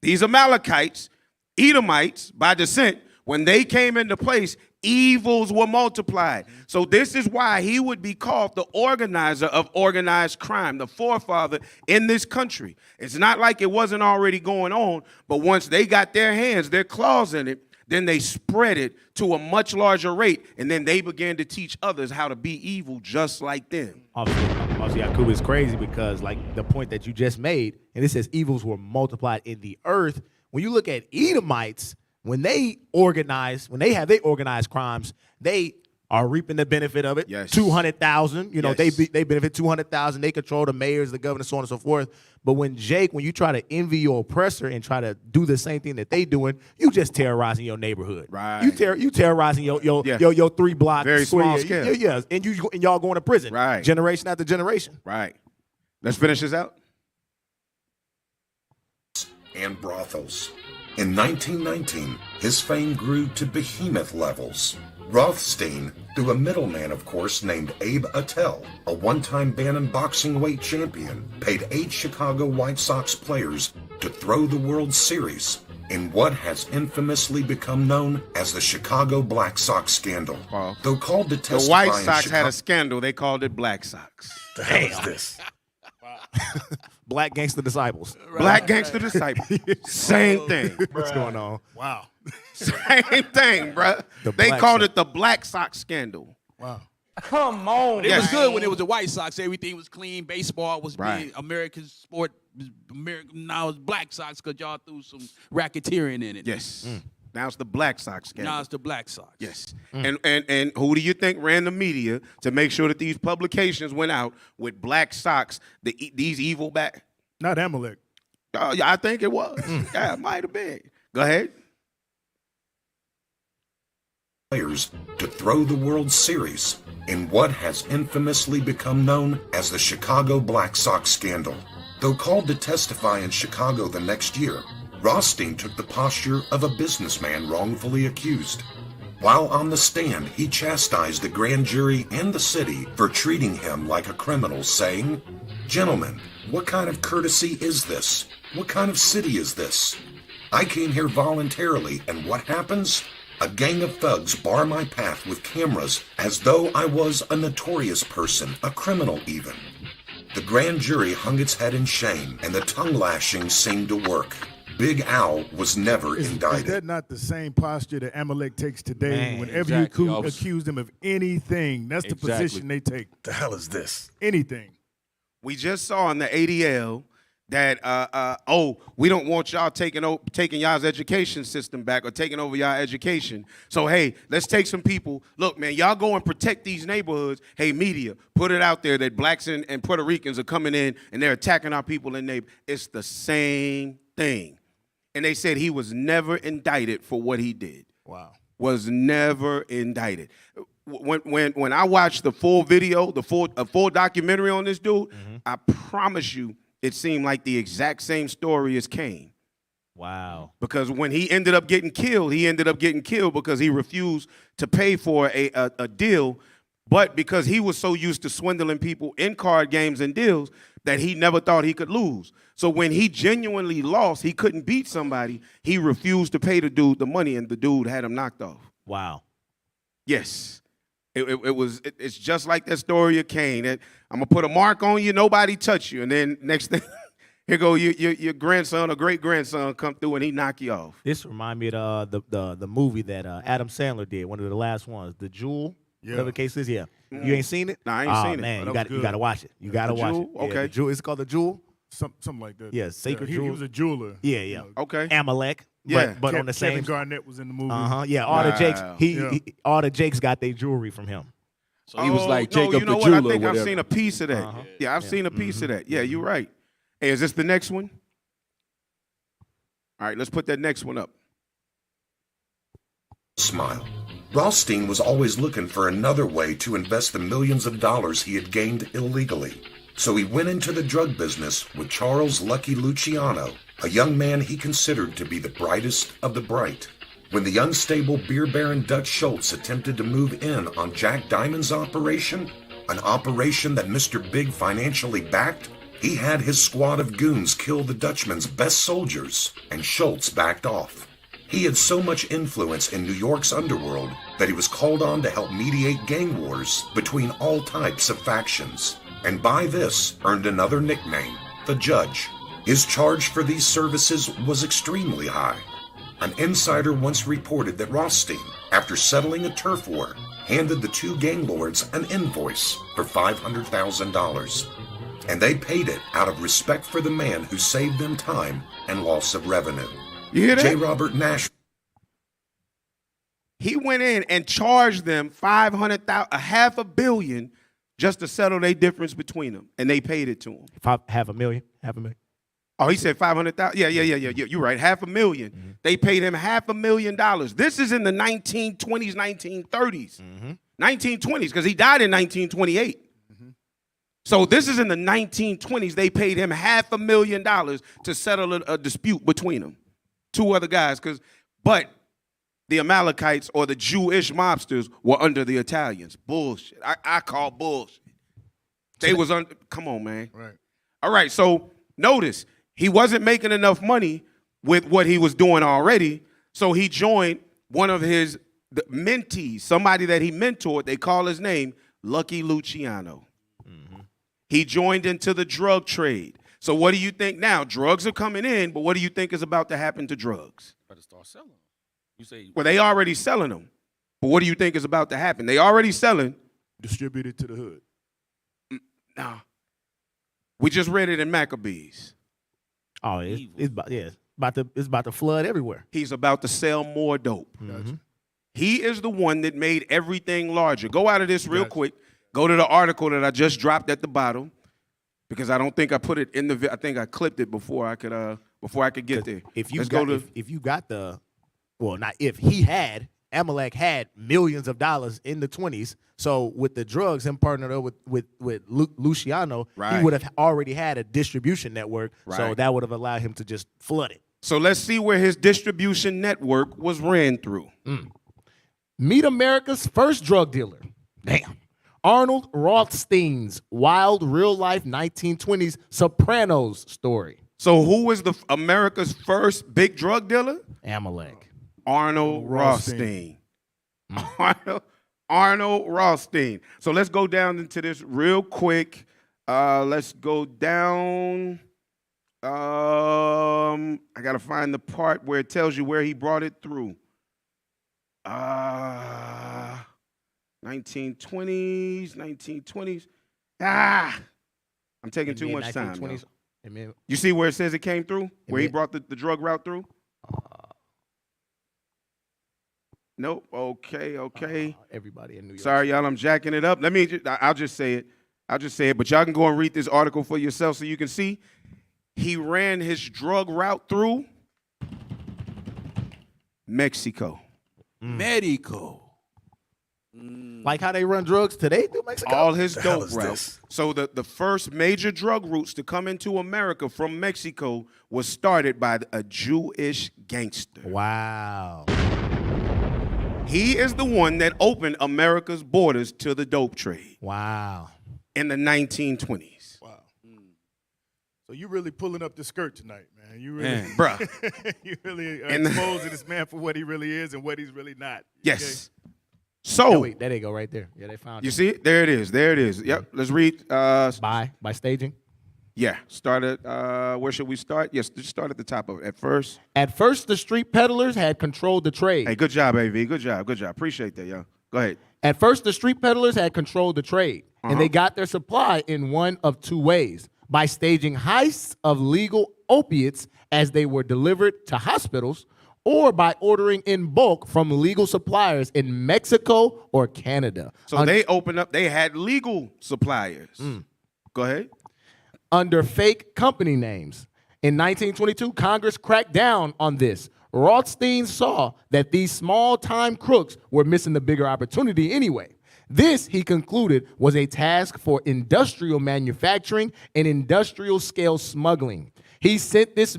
these Amalekites, Edomites, by descent, when they came into place, evils were multiplied. So this is why he would be called the organizer of organized crime, the forefather in this country. It's not like it wasn't already going on, but once they got their hands, their claws in it, then they spread it to a much larger rate, and then they began to teach others how to be evil just like them. Obviously, Yakub is crazy because, like, the point that you just made, and it says evils were multiplied in the earth. When you look at Edomites, when they have their organized crimes, they are reaping the benefit of it. Yes. 200,000, you know, Yes. they benefit 200,000. They control the mayors, the governors, so on and so forth. But when you try to envy your oppressor and try to do the same thing that they doing, you just terrorizing your neighborhood. Right. You terrorizing your 3-block Very square. small scale. Yeah, and y'all going to prison. Right. Generation after generation. Right. Let's finish this out. and brothels. In 1919, his fame grew to behemoth levels. Rothstein, through a middleman, of course, named Abe Attell, a one-time Bantam boxing weight champion, paid 8 Chicago White Sox players to throw the World Series in what has infamously become known as the Chicago Black Sox scandal. Though called to The testify White in Sox Chicago- had a scandal. They called it Black Sox. The hell is this? Black gangster disciples. Black gangster disciples. Same thing. What's going on? Wow. Same thing, bruh. The They Black called Sox. it the Black Sox scandal. Wow. Come on. It Yes. was good when it was the White Sox. Everything was clean. Baseball was Right. big. American sport. Now it's Black Sox because y'all threw some racketeering in it. Yes. Now it's the Black Sox scandal. Now it's the Black Sox. Yes. And who do you think ran the media to make sure that these publications went out with Black Sox, these evil back? Not Amalek. Yeah, I think it was. Yeah, it might have been. Go ahead. players to throw the World Series in what has infamously become known as the Chicago Black Sox scandal. Though called to testify in Chicago the next year, Rothstein took the posture of a businessman wrongfully accused. While on the stand, he chastised the grand jury and the city for treating him like a criminal, saying, "Gentlemen, what kind of courtesy is this? What kind of city is this? I came here voluntarily, and what happens? A gang of thugs bar my path with cameras as though I was a notorious person, a criminal even." The grand jury hung its head in shame, and the tongue lashing seemed to work. Big Al was never indicted. Is that not the same posture that Amalek takes today? Man, Whenever exactly. you accuse them of anything, that's the position they take. The hell is this? Anything. We just saw in the ADL that we don't want y'all taking y'all's education system back or taking over y'all education. So hey, let's take some people. Look, man, y'all go and protect these neighborhoods. Hey, media, put it out there that blacks and Puerto Ricans are coming in and they're attacking our people in neighborhoods. It's the same thing. And they said he was never indicted for what he did. Wow. Was never indicted. When I watched the full video, a full documentary on this dude, I promise you, it seemed like the exact same story as Cain. Wow. Because when he ended up getting killed because he refused to pay for a deal, but because he was so used to swindling people in card games and deals that he never thought he could lose. So when he genuinely lost, he couldn't beat somebody, he refused to pay the dude the money, and the dude had him knocked off. Wow. Yes. It's just like that story of Cain. I'm going to put a mark on you, nobody touch you. And then next thing, here go your grandson or great-grandson come through and he knock you off. This remind me of the movie that Adam Sandler did, one of the last ones, The Jewel. Yeah. Whatever the case is, yeah. You ain't seen it? Nah, I ain't seen it. Man, Oh, you got to watch it. You got to watch Jewel? it. Yeah, Okay. The Jewel. It's called The Jewel. Something like that. Yeah, Sacred he Jewel. was a jeweler. Yeah, yeah. Okay. Amalek. Yeah. But on the same. Kevin Garnett was in the movie. Yeah, all the Jakes. Wow. All the Jakes got their jewelry from him. So he was like no, Jacob you know the what? jeweler. I think or I've whatever. seen a piece of that. Yeah, I've seen a piece of that. Yeah, you're right. Hey, is this the next one? All right, let's put that next one up. Smile. Rothstein was always looking for another way to invest the millions of dollars he had gained illegally. So he went into the drug business with Charles Lucky Luciano, a young man he considered to be the brightest of the bright. When the unstable beer baron Dutch Schultz attempted to move in on Jack Diamond's operation, an operation that Mr. Big financially backed, he had his squad of goons kill the Dutchman's best soldiers, and Schultz backed off. He had so much influence in New York's underworld that he was called on to help mediate gang wars between all types of factions, and by this earned another nickname, the Judge. His charge for these services was extremely high. An insider once reported that Rothstein, after settling a turf war, handed the two gang lords an invoice for $500,000. And they paid it out of respect for the man who saved them time and loss of revenue. You hear that? J. Robert Nash. He went in and charged them $500,000, $500 million, just to settle their difference between them, and they paid it to him. $500,000. Oh, he said 500,000. Yeah. You're right. $500,000. They paid him $500,000. This is in the 1920s, 1930s, 1920s, because he died in 1928. So this is in the 1920s. They paid him $500,000 to settle a dispute between them, two other guys. But the Amalekites or the Jewish mobsters were under the Italians. Bullshit. I call bullshit. They was under. Come on, man. Right. All right. So notice. He wasn't making enough money with what he was doing already, so he joined one of his mentees, somebody that he mentored. They call his name Lucky Luciano. He joined into the drug trade. So what do you think now? Drugs are coming in, but what do you think is about to happen to drugs? Better start selling them. You say, Well, they already selling them, but what do you think is about to happen? They already selling. Distributed to the hood. Nah. We just read it in Maccabees. Oh, it's about to flood everywhere. He's about to sell more dope. He is the one that made everything larger. Go out of this real quick. Go to the article that I just dropped at the bottom, because I don't think I put it in the. I think I clipped it before I could get there. If you got the, well, not if he had Amalek had millions of dollars in the 20s. So with the drugs, him partnered up with Luciano, he would have already had a distribution network. So that would have allowed him to just flood it. So let's see where his distribution network was ran through. Meet America's first drug dealer. Damn. Arnold Rothstein's wild real-life 1920s Sopranos story. So who was the America's first big drug dealer? Amalek. Arnold Rothstein. Arnold Rothstein. So let's go down into this real quick. Let's go down. I got to find the part where it tells you where he brought it through. 1920s. I'm taking too much time. You see where it says it came through? Where he brought the drug route through? Nope. Okay. Everybody in New York. Sorry, y'all. I'm jacking it up. I'll just say it. But y'all can go and read this article for yourself so you can see. He ran his drug route through Mexico. Mexico. Like how they run drugs today through Mexico? All his dope routes. So the first major drug routes to come into America from Mexico was started by a Jewish gangster. Wow. He is the one that opened America's borders to the dope trade. Wow. In the 1920s. Wow. So you really pulling up the skirt tonight, man. You really, bruh. You really exposing this man for what he really is and what he's really not. Yes. Okay? So oh, wait, there they go right there. Yeah, they found it. You see it? There it is. Yep. Let's read. By staging? Yeah. Start at, where should we start? Yes, just start at the top of it. At first, the street peddlers had controlled the trade. Hey, good job, AV. Good job. Appreciate that, y'all. Go ahead. At first, the street peddlers had controlled the trade, and they got their supply in one of two ways: by staging heists of legal opiates as they were delivered to hospitals, or by ordering in bulk from legal suppliers in Mexico or Canada. So they opened up, they had legal suppliers. Go ahead. Under fake company names. In 1922, Congress cracked down on this. Rothstein saw that these small-time crooks were missing the bigger opportunity anyway. This, he concluded, was a task for industrial manufacturing and industrial-scale smuggling. He sent his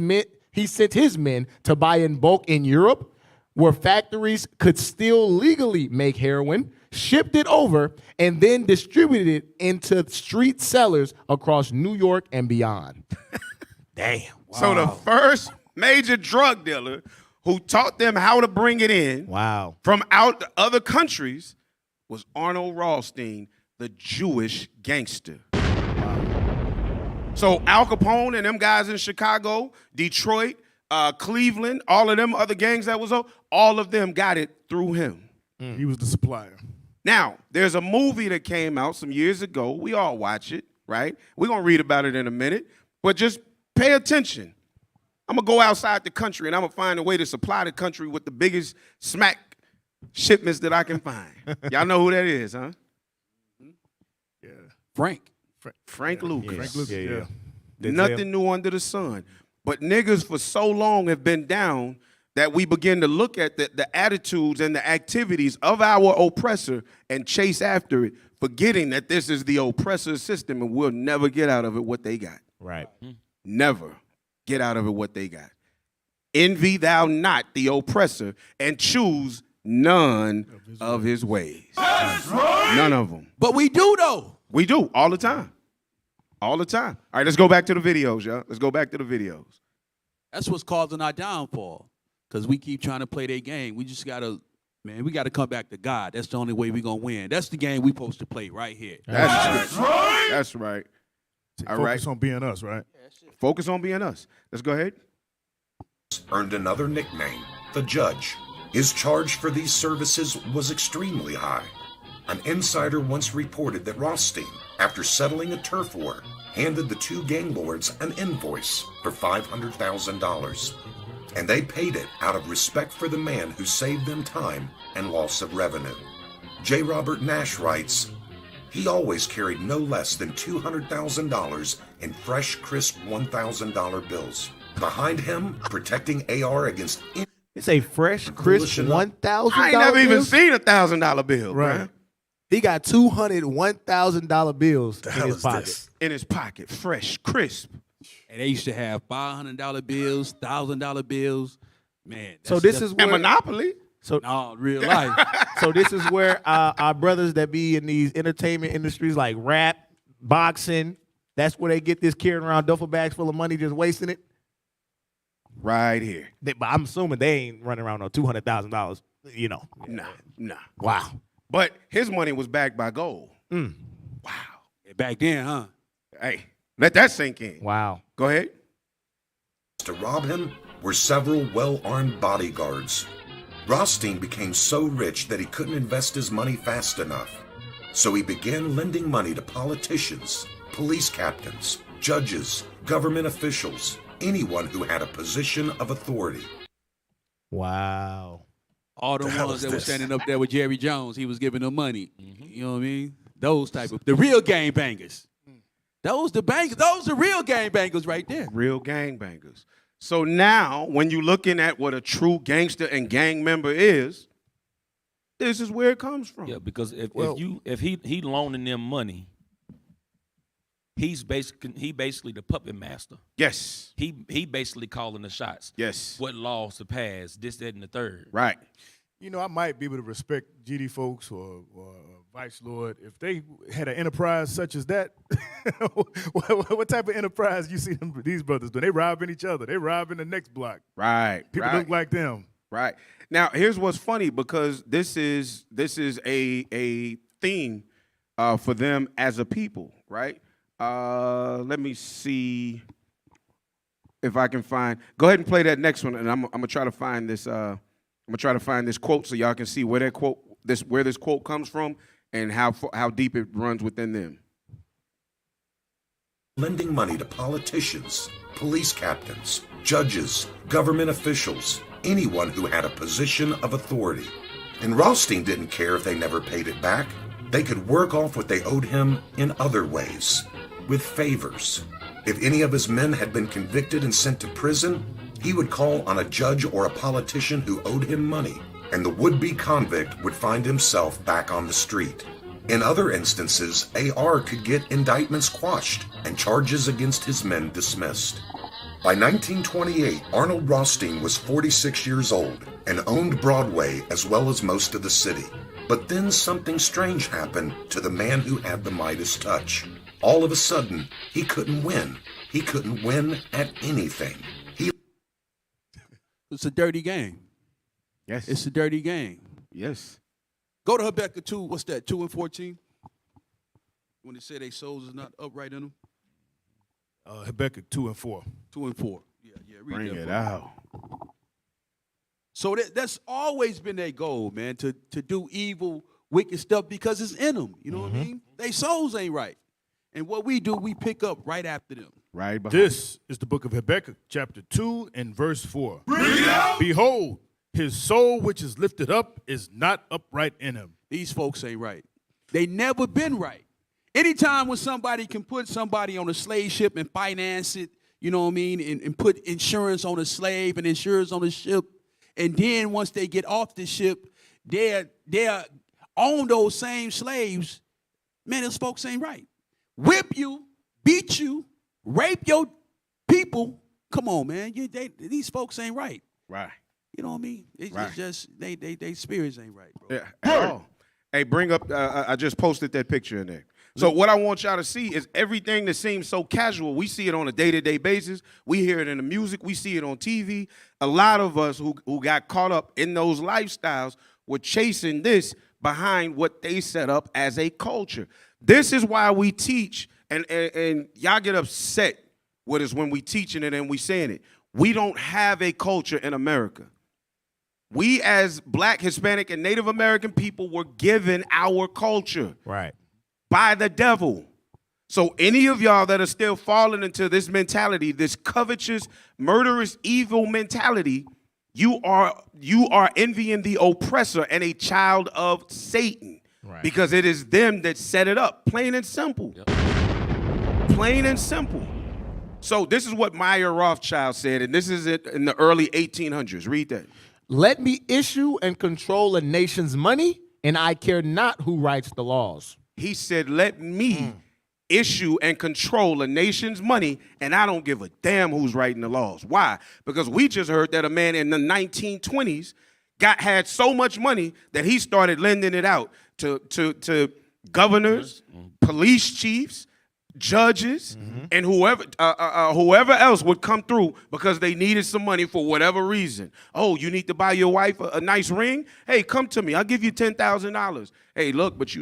men to buy in bulk in Europe, where factories could still legally make heroin, shipped it over, and then distributed it into street sellers across New York and beyond. Damn. Wow. So the first major drug dealer who taught them how to bring it in from out other countries was Arnold Rothstein, the Jewish gangster. So Al Capone and them guys in Chicago, Detroit, Cleveland, all of them other gangs that was all of them got it through him. He was the supplier. Now, there's a movie that came out some years ago. We all watch it, right? We're going to read about it in a minute. But just pay attention. I'm going to go outside the country, and I'm going to find a way to supply the country with the biggest smack shipments that I can find. Y'all know who that is, huh? Yeah. Frank Lucas. Frank Lucas, yeah. Nothing new under the sun. But niggas for so long have been down that we begin to look at the attitudes and the activities of our oppressor and chase after it, forgetting that this is the oppressor's system and we'll never get out of it what they got. Right. Never get out of it what they got. Envy thou not the oppressor and choose none of his ways. None of them. But we do, though. We do, all the time. All the time. All right, let's go back to the videos, y'all. Let's go back to the videos. That's what's causing our downfall. Because we keep trying to play their game. We just got to, man, we got to come back to God. That's the only way we're going to win. That's the game we supposed to play right here. That's right. That's right. All right. Focus on being us, right? Focus on being us. Let's go ahead. Earned another nickname, the Judge. His charge for these services was extremely high. An insider once reported that Rothstein, after settling a turf war, handed the two gang lords an invoice for $500,000. And they paid it out of respect for the man who saved them time and loss of revenue. J. Robert Nash writes, he always carried no less than $200,000 in fresh, crisp $1,000 bills. Behind him, protecting AR against... It's a fresh, crisp $1,000. I ain't never even seen $1,000 bill, Right. right? He got 200 $1,000 bills The in hell his is pocket. this? In his pocket, fresh, crisp. And they used to have $500 bills, $1,000 bills. Man. So this is And where Monopoly. so No, real life. so this is where our brothers that be in these entertainment industries like rap, boxing, that's where they get this carrying around duffel bags full of money, just wasting it. Right here. But I'm assuming they ain't running around on $200,000. You know. Nah. Wow. But his money was backed by gold. Back then, huh? Hey, let that sink in. Wow. Go ahead. To rob him were several well-armed bodyguards. Rothstein became so rich that he couldn't invest his money fast enough. So he began lending money to politicians, police captains, judges, government officials, anyone who had a position of authority. Wow. All the hell ones is that were this? standing up there with Jerry Jones, he was giving them money. You know what I mean? Those type of the real gang bangers. Those the real gang bangers right there. Real gangbangers. So now, when you're looking at what a true gangster and gang member is, this is where it comes from. Yeah, because if he loaning them money, he basically the puppet master. Yes. He basically calling the shots. Yes. What laws to pass, this, that, and the third. Right. You know, I might be able to respect GD folks or Vice Lord if they had an enterprise such as that. what type of enterprise you see these brothers doing? They robbing each other. They robbing the next block. Right. People look like them. Right. Now, here's what's funny, because this is a theme for them as a people, right? Let me see if I can find. Go ahead and play that next one, and I'm gonna try to find this. I'm gonna try to find this quote so y'all can see where where this quote comes from and how deep it runs within them. Lending money to politicians, police captains, judges, government officials, anyone who had a position of authority. And Rothstein didn't care if they never paid it back. They could work off what they owed him in other ways, with favors. If any of his men had been convicted and sent to prison, he would call on a judge or a politician who owed him money, and the would-be convict would find himself back on the street. In other instances, AR could get indictments quashed and charges against his men dismissed. By 1928, Arnold Rothstein was 46 years old and owned Broadway as well as most of the city. But then something strange happened to the man who had the Midas touch. All of a sudden, he couldn't win. He couldn't win at anything. It's a dirty game. Yes. It's a dirty game. Yes. Go to Habakkuk 2, what's that, 2 and 14? When they say their souls is not upright in them? Habakkuk 2 and 4. 2 and 4. Yeah, read Bring that it for me. out. So that's always been their goal, man, to do evil, wicked stuff because it's in them. You know what I mean? Their souls ain't right. And what we do, we pick up right after them. Right behind. This is the book of Habakkuk, chapter 2 and verse 4. Behold, his soul which is lifted up is not upright in him. These folks ain't right. They never been right. Anytime when somebody can put somebody on a slave ship and finance it, you know what I mean, and put insurance on a slave and insurance on a ship, and then once they get off the ship, they're on those same slaves, man, those folks ain't right. Whip you, beat you, rape your people. Come on, man. These folks ain't right. Right. You know what I mean? It's Right. just they spirits ain't right, bro. Yeah. At all. Hey, bring up. I just posted that picture in there. So what I want y'all to see is everything that seems so casual. We see it on a day-to-day basis. We hear it in the music. We see it on TV. A lot of us who got caught up in those lifestyles were chasing this behind what they set up as a culture. This is why we teach, and y'all get upset with us when we teaching it and we saying it. We don't have a culture in America. We as Black, Hispanic, and Native American people were given our culture. Right. By the devil. So any of y'all that are still falling into this mentality, this covetous, murderous, evil mentality, you are envying the oppressor and a child of Satan. Right. Because it is them that set it up. Plain and simple. Yep. Plain and simple. So this is what Meyer Rothschild said, and this is it in the early 1800s. Read that. Let me issue and control a nation's money, and I care not who writes the laws. He said, let me issue and control a nation's money, and I don't give a damn who's writing the laws. Why? Because we just heard that a man in the 1920s had so much money that he started lending it out to governors, police chiefs, judges, and whoever else would come through because they needed some money for whatever reason. Oh, you need to buy your wife a nice ring? Hey, come to me. I'll give you $10,000. Hey, look, but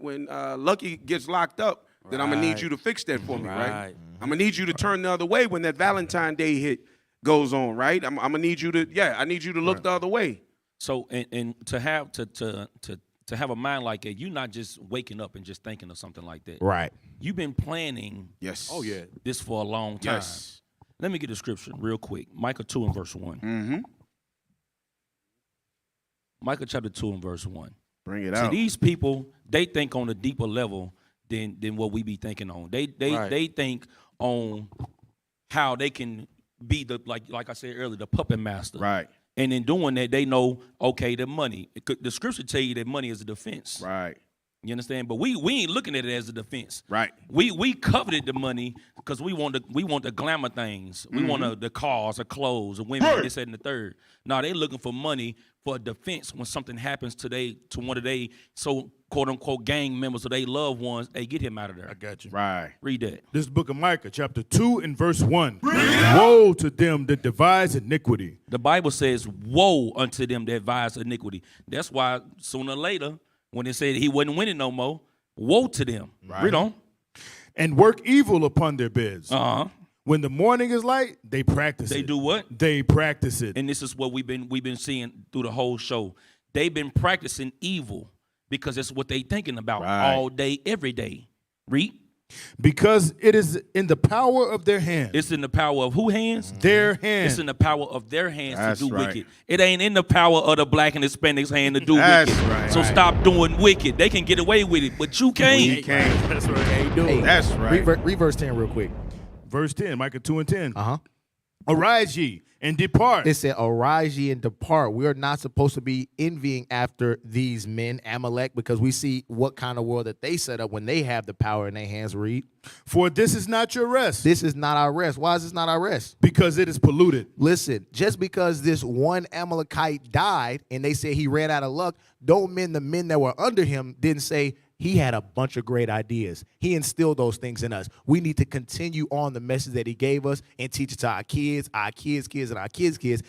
when Lucky gets locked up, then I'm gonna need you to fix that for me, right? I'm gonna need you to turn the other way when that Valentine's Day hit goes on, right? I'm gonna need you to, I need you to look the other way. So, and to have a mind like that, you're not just waking up and just thinking of something like that. Right. You've been planning. Yes. Oh yeah. This for a long time. Yes. Let me get the scripture real quick. Micah 2 and verse 1. Micah chapter 2 and verse 1. Bring it See, out. these people, they think on a deeper level than what we be thinking on. They think on how they can be the like I said earlier, the puppet master. Right. And in doing that, they know, okay, the money. The scripture tell you that money is a defense. Right. You understand? But we ain't looking at it as a defense. Right. We coveted the money because we want the glamour things. We want the cars, the clothes, the women, this, that, and the third. No, they looking for money for a defense when something happens to one of they so quote unquote gang members or they loved ones. They get him out of there. I got you. Right. Read that. This is the book of Micah, chapter 2 and verse 1. Woe to them that devise iniquity. The Bible says, woe unto them that devise iniquity. That's why sooner or later, when they said he wasn't winning no more, woe to them. Right. Read on. And work evil upon their beds. Uh-huh. When the morning is light, they practice it. They do what? They practice it. And this is what we've been seeing through the whole show. They've been practicing evil because it's what they thinking about all day, every day. Read. Because it is in the power of their hands. It's in the power of who hands? Their hands. It's in the power of their hands That's to do right. wicked. It ain't in the power of the black and Hispanics' hand to do That's wicked. right. So stop doing wicked. They can get away with it, but you can't. We can't. That's right. Hey, That's right. Read verse 10 real quick. Verse 10, Micah 2 and 10. Uh-huh. Arise ye and depart. It said, arise ye and depart. We are not supposed to be envying after these men, Amalek, because we see what kind of world that they set up when they have the power in their hands. Read. For this is not your rest. This is not our rest. Why is this not our rest? Because it is polluted. Listen, just because this one Amalekite died and they said he ran out of luck, don't mean the men that were under him didn't say, he had a bunch of great ideas. He instilled those things in us. We need to continue on the message that he gave us and teach it to our kids, and our kids' kids.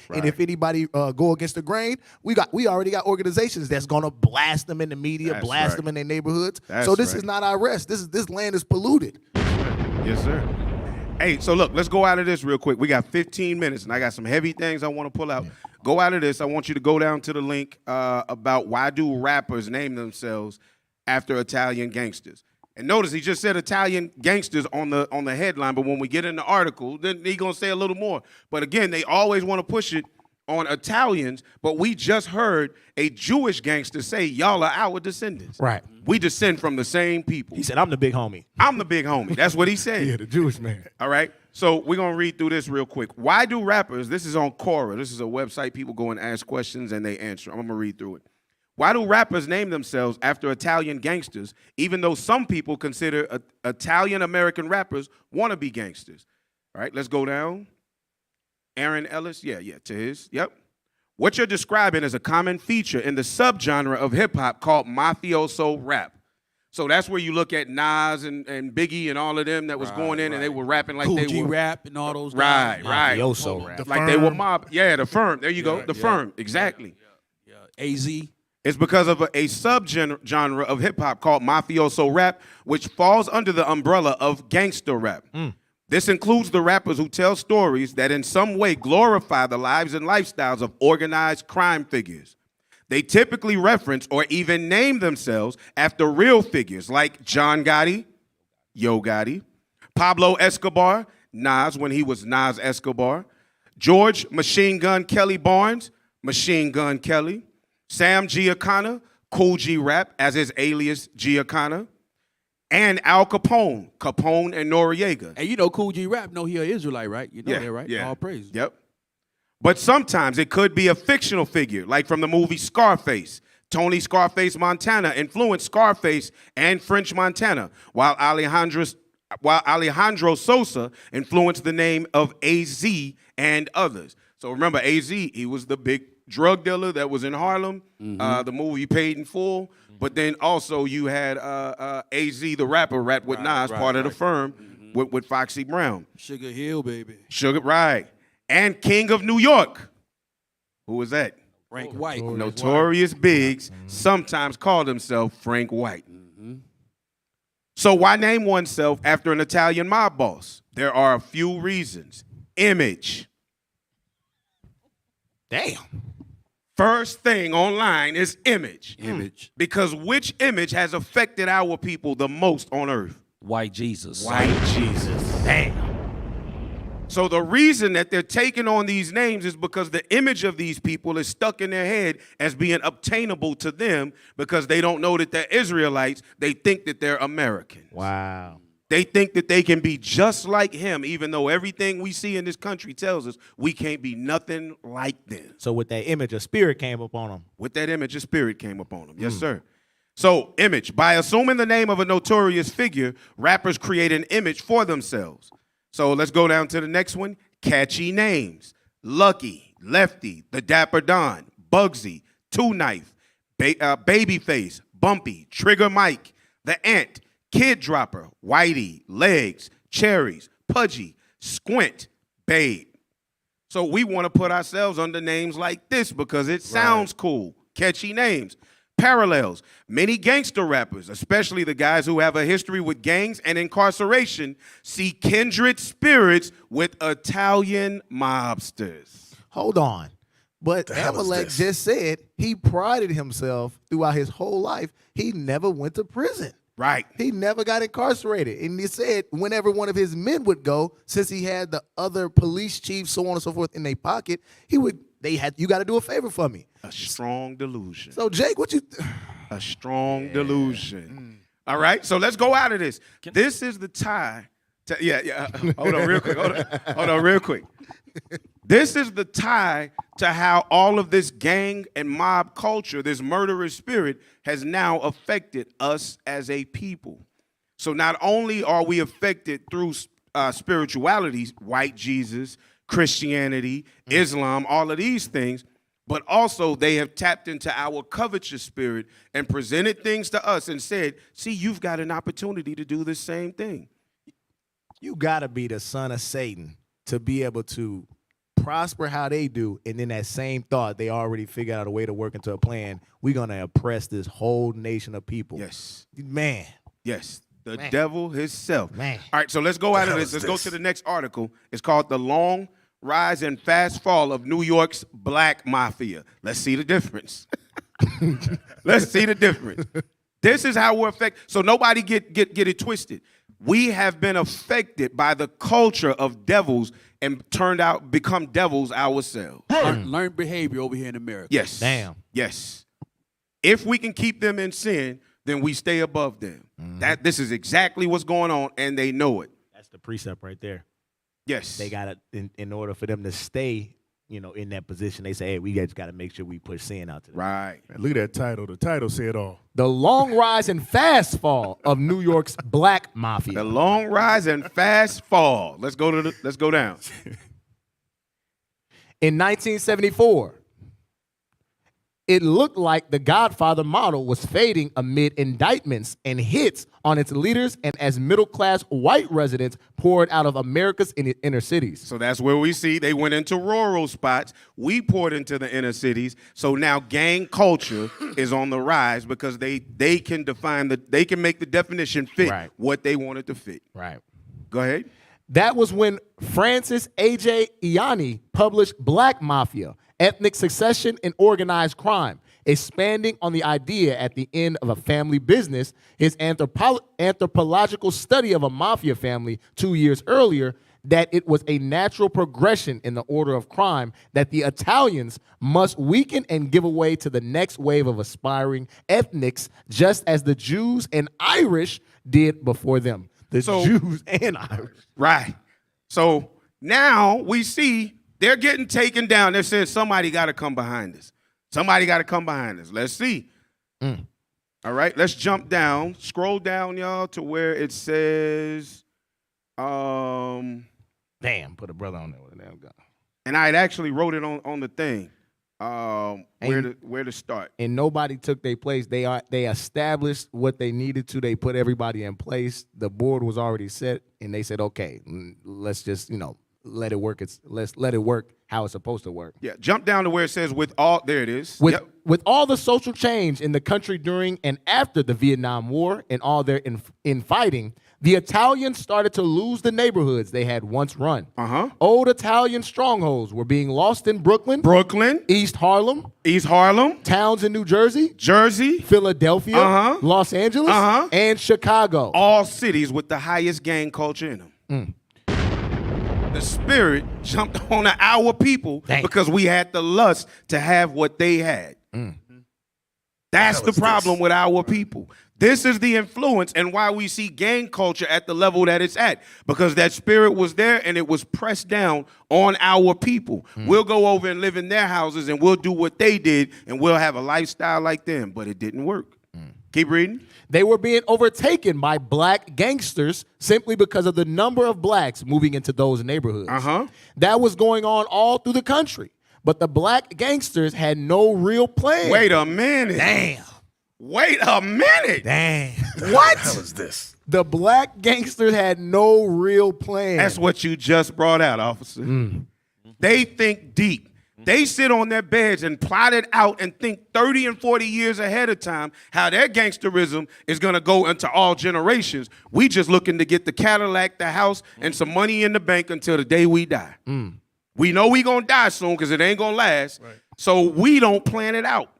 Right. And if anybody go against the grain, we already got organizations that's gonna blast them in the media, That's blast right. them in their neighborhoods. That's so this right. is not our rest. This land is polluted. Yes, sir. Hey, so look, let's go out of this real quick. We got 15 minutes, and I got some heavy things I want to pull out. Go out of this. I want you to go down to the link about why do rappers name themselves after Italian gangsters. And notice he just said Italian gangsters on the headline, but when we get in the article, then he's going to say a little more. But again, they always want to push it on Italians, but we just heard a Jewish gangster say, y'all are our descendants. Right. We descend from the same people. He said, I'm the big homie. I'm the big homie. That's what he said. Yeah, the Jewish man. All right. So we're going to read through this real quick. Why do rappers, this is on Quora. This is a website. People go and ask questions and they answer. I'm going to read through it. Why do rappers name themselves after Italian gangsters, even though some people consider Italian-American rappers wannabe gangsters? All right, let's go down. Aaron Ellis, to his, yep. What you're describing is a common feature in the subgenre of hip-hop called mafioso rap. So that's where you look at Nas and Biggie and all of them that was going in and they were rapping like Cool they G were. rap and all those Right, guys. right. Mafioso rap. Like they were mob. Yeah, the firm. There you go. The firm. Exactly. AZ. It's because of a subgenre of hip-hop called mafioso rap, which falls under the umbrella of gangster rap. This includes the rappers who tell stories that in some way glorify the lives and lifestyles of organized crime figures. They typically reference or even name themselves after real figures like John Gotti, Yo Gotti, Pablo Escobar, Nas when he was Nas Escobar, George Machine Gun Kelly Barnes, Machine Gun Kelly, Sam Giancana, Cool G Rap as his alias Giancana, and Al Capone, Capone and Noriega. And you know Cool G Rap, know he an Israelite, right? You know that, right? Yeah. All praise. Yep. But sometimes it could be a fictional figure, like from the movie Scarface. Tony Scarface Montana influenced Scarface and French Montana, while Alejandro Sosa influenced the name of AZ and others. So remember, AZ, he was the big drug dealer that was in Harlem, the movie Paid in Full. But then also you had AZ, the rapper, Rap with Nas, part of the firm with Foxy Brown. Sugar Hill, baby. Sugar, right. And King of New York. Who was that? Frank White. Notorious Biggs, sometimes called himself Frank White. So why name oneself after an Italian mob boss? There are a few reasons. Image. Damn. First thing online is image. Image. Because which image has affected our people the most on earth? White Jesus. White Jesus. Damn. So the reason that they're taking on these names is because the image of these people is stuck in their head as being obtainable to them because they don't know that they're Israelites. They think that they're Americans. Wow. They think that they can be just like him, even though everything we see in this country tells us we can't be nothing like them. So with that image, a spirit came up on them. With that image, a spirit came up on them. Yes, sir. So image. By assuming the name of a notorious figure, rappers create an image for themselves. So let's go down to the next one. Catchy names. Lucky, Lefty, The Dapper Don, Bugsy, Two Knife, Babyface, Bumpy, Trigger Mike, The Ant, Kid Dropper, Whitey, Legs, Cherries, Pudgy, Squint, Babe. So we want to put ourselves under names like this because it sounds cool. Catchy names. Parallels. Many gangster rappers, especially the guys who have a history with gangs and incarceration, see kindred spirits with Italian mobsters. Hold on. But Amalek just said he prided himself throughout his whole life. He never went to prison. Right. He never got incarcerated. And he said whenever one of his men would go, since he had the other police chiefs, so on and so forth, in their pocket, you got to do a favor for me. A strong delusion. So, Jake, what you... A strong delusion. All right, so let's go out of this. This is the tie. Hold on real quick. Hold on real quick. This is the tie to how all of this gang and mob culture, this murderous spirit, has now affected us as a people. So not only are we affected through spiritualities, white Jesus, Christianity, Islam, all of these things, but also they have tapped into our covetous spirit and presented things to us and said, see, you've got an opportunity to do the same thing. You got to be the son of Satan to be able to prosper how they do, and then that same thought, they already figured out a way to work into a plan. We're going to oppress this whole nation of people. Yes. Man. Yes. The devil himself. Man. All right, so let's go out of this. Let's go to the next article. It's called The Long Rise and Fast Fall of New York's Black Mafia. Let's see the difference. Let's see the difference. This is how we're affected. So nobody get it twisted. We have been affected by the culture of devils and become devils ourselves. Learned behavior over here in America. Yes. Damn. Yes. If we can keep them in sin, then we stay above them. This is exactly what's going on, and they know it. That's the precept right there. Yes. They got to, in order for them to stay, in that position, they say, hey, we just got to make sure we push sin out to them. Right. Man, look at that title. The title said all. The Long Rise and Fast Fall of New York's Black Mafia. The Long Rise and Fast Fall. Let's go down. In 1974, it looked like the Godfather model was fading amid indictments and hits on its leaders and as middle-class white residents poured out of America's inner cities. So that's where we see they went into rural spots. We poured into the inner cities. So now gang culture is on the rise because they can they can make the definition fit what they want it to fit. Right. Go ahead. That was when Francis A.J. Ianni published Black Mafia, Ethnic Succession and Organized Crime, expanding on the idea at the end of a family business. His anthropological study of a mafia family 2 years earlier, that it was a natural progression in the order of crime that the Italians must weaken and give away to the next wave of aspiring ethnics, just as the Jews and Irish did before them. Jews and Irish. Right. So now we see They're getting taken down. They're saying somebody got to come behind us. Somebody got to come behind us. Let's see. All right, let's jump down. Scroll down, y'all, to where it says, Damn, put a brother on there with a damn gun. And I had actually wrote it on the thing. Where to start. And nobody took their place. They established what they needed to. They put everybody in place. The board was already set, and they said, okay, let's just, let it work. Let's let it work how it's supposed to work. Yeah, jump down to where it says there it is. With all the social change in the country during and after the Vietnam War and all their infighting, the Italians started to lose the neighborhoods they had once run. Old Italian strongholds were being lost in Brooklyn, East Harlem, towns in New Jersey, Philadelphia, Los Angeles, and Chicago. All cities with the highest gang culture in them. The spirit jumped on our people because we had the lust to have what they had. That's the problem with our people. This is the influence and why we see gang culture at the level that it's at, because that spirit was there and it was pressed down on our people. We'll go over and live in their houses and we'll do what they did and we'll have a lifestyle like them, but it didn't work. Keep reading. They were being overtaken by black gangsters simply because of the number of blacks moving into those neighborhoods. That was going on all through the country. But the black gangsters had no real plan. Wait a minute. Damn. Wait a minute. Damn. What? What is this? The black gangsters had no real plan. That's what you just brought out, officer. They think deep. They sit on their beds and plot it out and think 30 and 40 years ahead of time how their gangsterism is going to go into all generations. We just looking to get the Cadillac, the house, and some money in the bank until the day we die. We know we going to die soon because it ain't going to last. So we don't plan it out.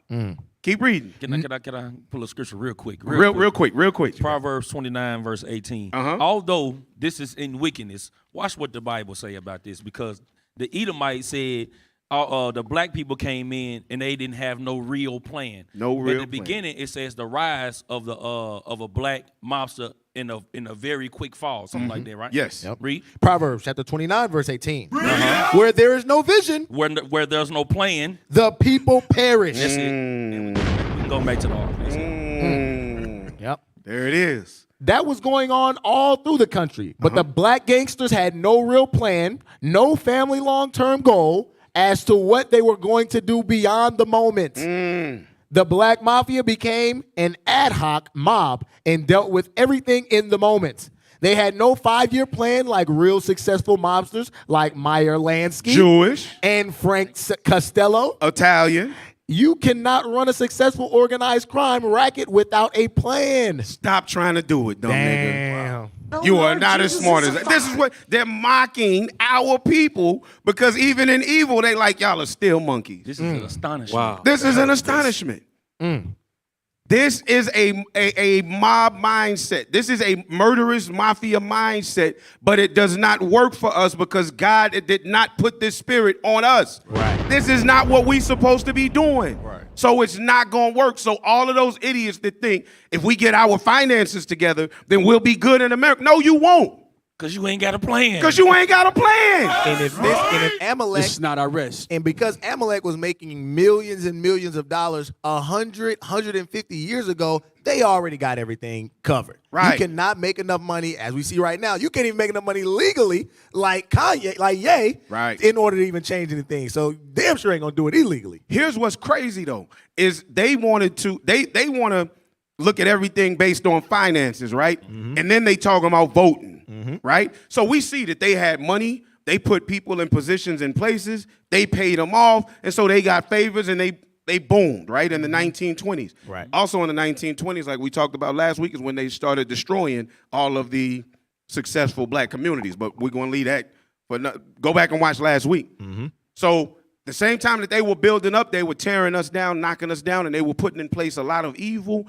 Keep reading. Can I pull a scripture real quick? Real quick. Proverbs 29, verse 18. Although this is in wickedness, watch what the Bible say about this, because the Edomite said, the black people came in and they didn't have no real plan. At the beginning, it says the rise of a black mobster in a very quick fall, something like that, right? Yes. Read Proverbs chapter 29, verse 18. Where there is no vision, where there's no plan, the people perish. That's it. We can go back to the office. Yep. There it is. That was going on all through the country. But the black gangsters had no real plan, no family long-term goal as to what they were going to do beyond the moment. The Black Mafia became an ad hoc mob and dealt with everything in the moment. They had no 5-year plan like real successful mobsters like Meyer Lansky, Jewish, and Frank Costello, Italian. You cannot run a successful organized crime racket without a plan. Stop trying to do it, dumb Damn. nigga. You are not as smart as that. This is what they're mocking our people, because even in evil, they like y'all are still monkeys. This is an astonishment. Wow. This is an astonishment. This is a mob mindset. This is a murderous mafia mindset, but it does not work for us because God did not put this spirit on us. This is not what we're supposed to be doing. So it's not going to work. So all of those idiots that think if we get our finances together, then we'll be good in America. No, you won't. Because you ain't got a plan. Because you ain't got a plan. And if Amalek, this is not our rest. And because Amalek was making millions and millions of dollars 150 years ago, they already got everything covered. Right. You cannot make enough money, as we see right now. You can't even make enough money legally, like Kanye, like Ye, in order to even change anything. So damn sure ain't gonna do it illegally. Here's what's crazy though, is they want to look at everything based on finances, right? And then they talking about voting. Right? So we see that they had money, they put people in positions and places, they paid them off, and so they got favors and they boomed, right, in the 1920s. Right. Also in the 1920s, like we talked about last week, is when they started destroying all of the successful black communities. But we're going to leave that for go back and watch last week. So the same time that they were building up, they were tearing us down, knocking us down, and they were putting in place a lot of evil.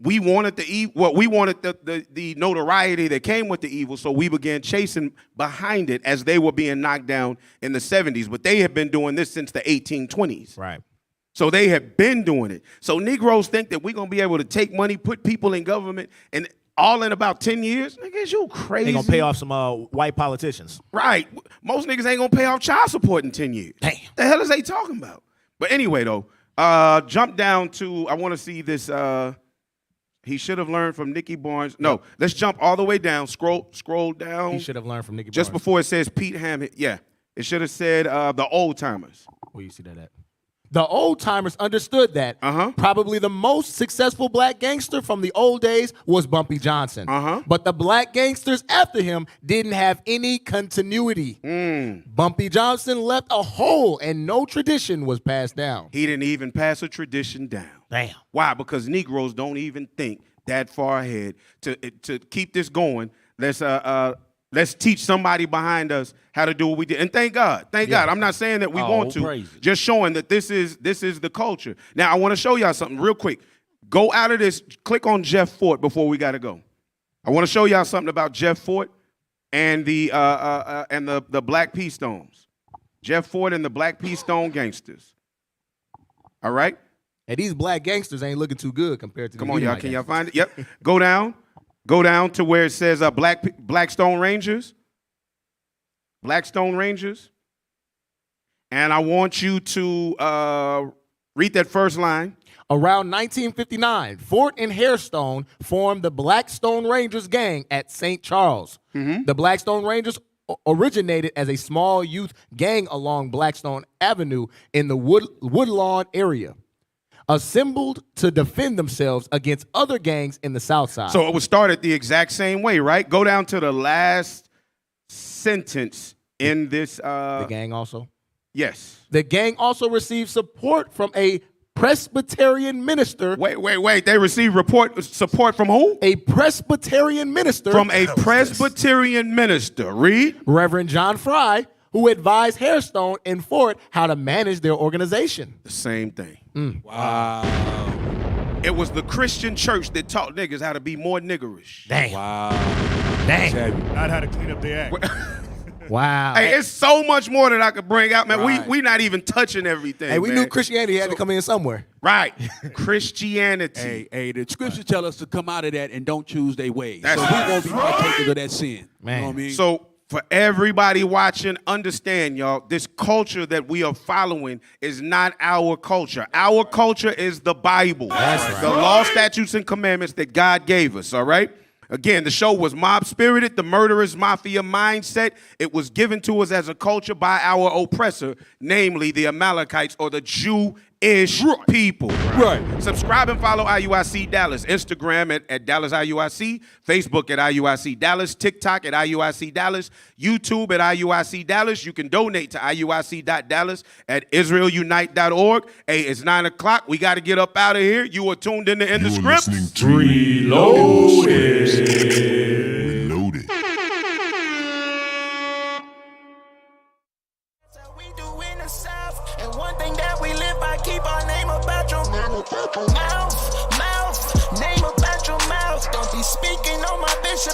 We wanted the notoriety that came with the evil, so we began chasing behind it as they were being knocked down in the 70s. But they have been doing this since the 1820s. Right. So they have been doing it. So Negroes think that we're going to be able to take money, put people in government, and all in about 10 years. Niggas, you crazy. They gonna pay off some white politicians. Right. Most niggas ain't gonna pay off child support in 10 years. Damn. The hell is they talking about? But anyway, though, jump down to, I want to see this. He should have learned from Nicky Barnes. No, let's jump all the way down. Scroll down. He should have learned from Nicky Barnes. Just before it says Pete Hammett. Yeah. It should have said the old timers. Where you see that at? The old timers understood that. Probably the most successful black gangster from the old days was Bumpy Johnson. But the black gangsters after him didn't have any continuity. Bumpy Johnson left a hole and no tradition was passed down. He didn't even pass a tradition down. Damn. Why? Because Negroes don't even think that far ahead. To keep this going, let's teach somebody behind us how to do what we did. And thank God. Thank God. I'm not saying that we want to. Praise it. Just showing that this is the culture. Now, I want to show y'all something real quick. Go out of this. Click on Jeff Fort before we got to go. I want to show y'all something about Jeff Fort and the Black P Stones. Jeff Fort and the Black P Stone gangsters. All right? And these black gangsters ain't looking too good compared to Come on, y'all. Can y'all find it? Yep. Go down. Go down to where it says Black Stone Rangers. Black Stone Rangers. And I want you to read that first line. Around 1959, Fort and Hairstone formed the Black Stone Rangers gang at St. Charles. The Black Stone Rangers originated as a small youth gang along Blackstone Avenue in the Woodlawn area, assembled to defend themselves against other gangs in the South Side. So it was started the exact same way, right? Go down to the last sentence in this. The gang also? Yes. The gang also received support from a Presbyterian minister. Wait. They received support from who? A Presbyterian minister. From a Presbyterian minister. Read. Reverend John Fry, who advised Hairstone and Fort how to manage their organization. The same thing. Wow. It was the Christian church that taught niggas how to be more niggerish. Dang. Wow. Dang. Not how to clean up their act. Wow. Hey, it's so much more that I could bring out, man. Right. We not even touching everything. Hey, we man. knew Christianity had to come in somewhere. Right. Christianity. Hey, the scriptures tell us to come out of that and don't choose their ways. That's so we won't be partakers of that sin. Man. You know what I mean? So for everybody watching, understand, y'all, this culture that we are following is not our culture. Our culture is the Bible. That's right. The law, statutes, and commandments that God gave us, all right? Again, the show was mob-spirited, the Murderous Mafia mindset. It was given to us as a culture by our oppressor, namely the Amalekites or the Jewish people. Right. Subscribe and follow IUIC Dallas. Instagram at Dallas IUIC. Facebook at IUIC Dallas. TikTok at IUIC Dallas. YouTube at IUIC Dallas. You can donate to IUIC.Dallas at IsraelUnite.org. Hey, it's 9 o'clock. We got to get up out of here. You are tuned in to In the Script. Reloaded. And one thing that we live by, keep our name about your mouth, name about your mouth. Don't be speaking on my bishop.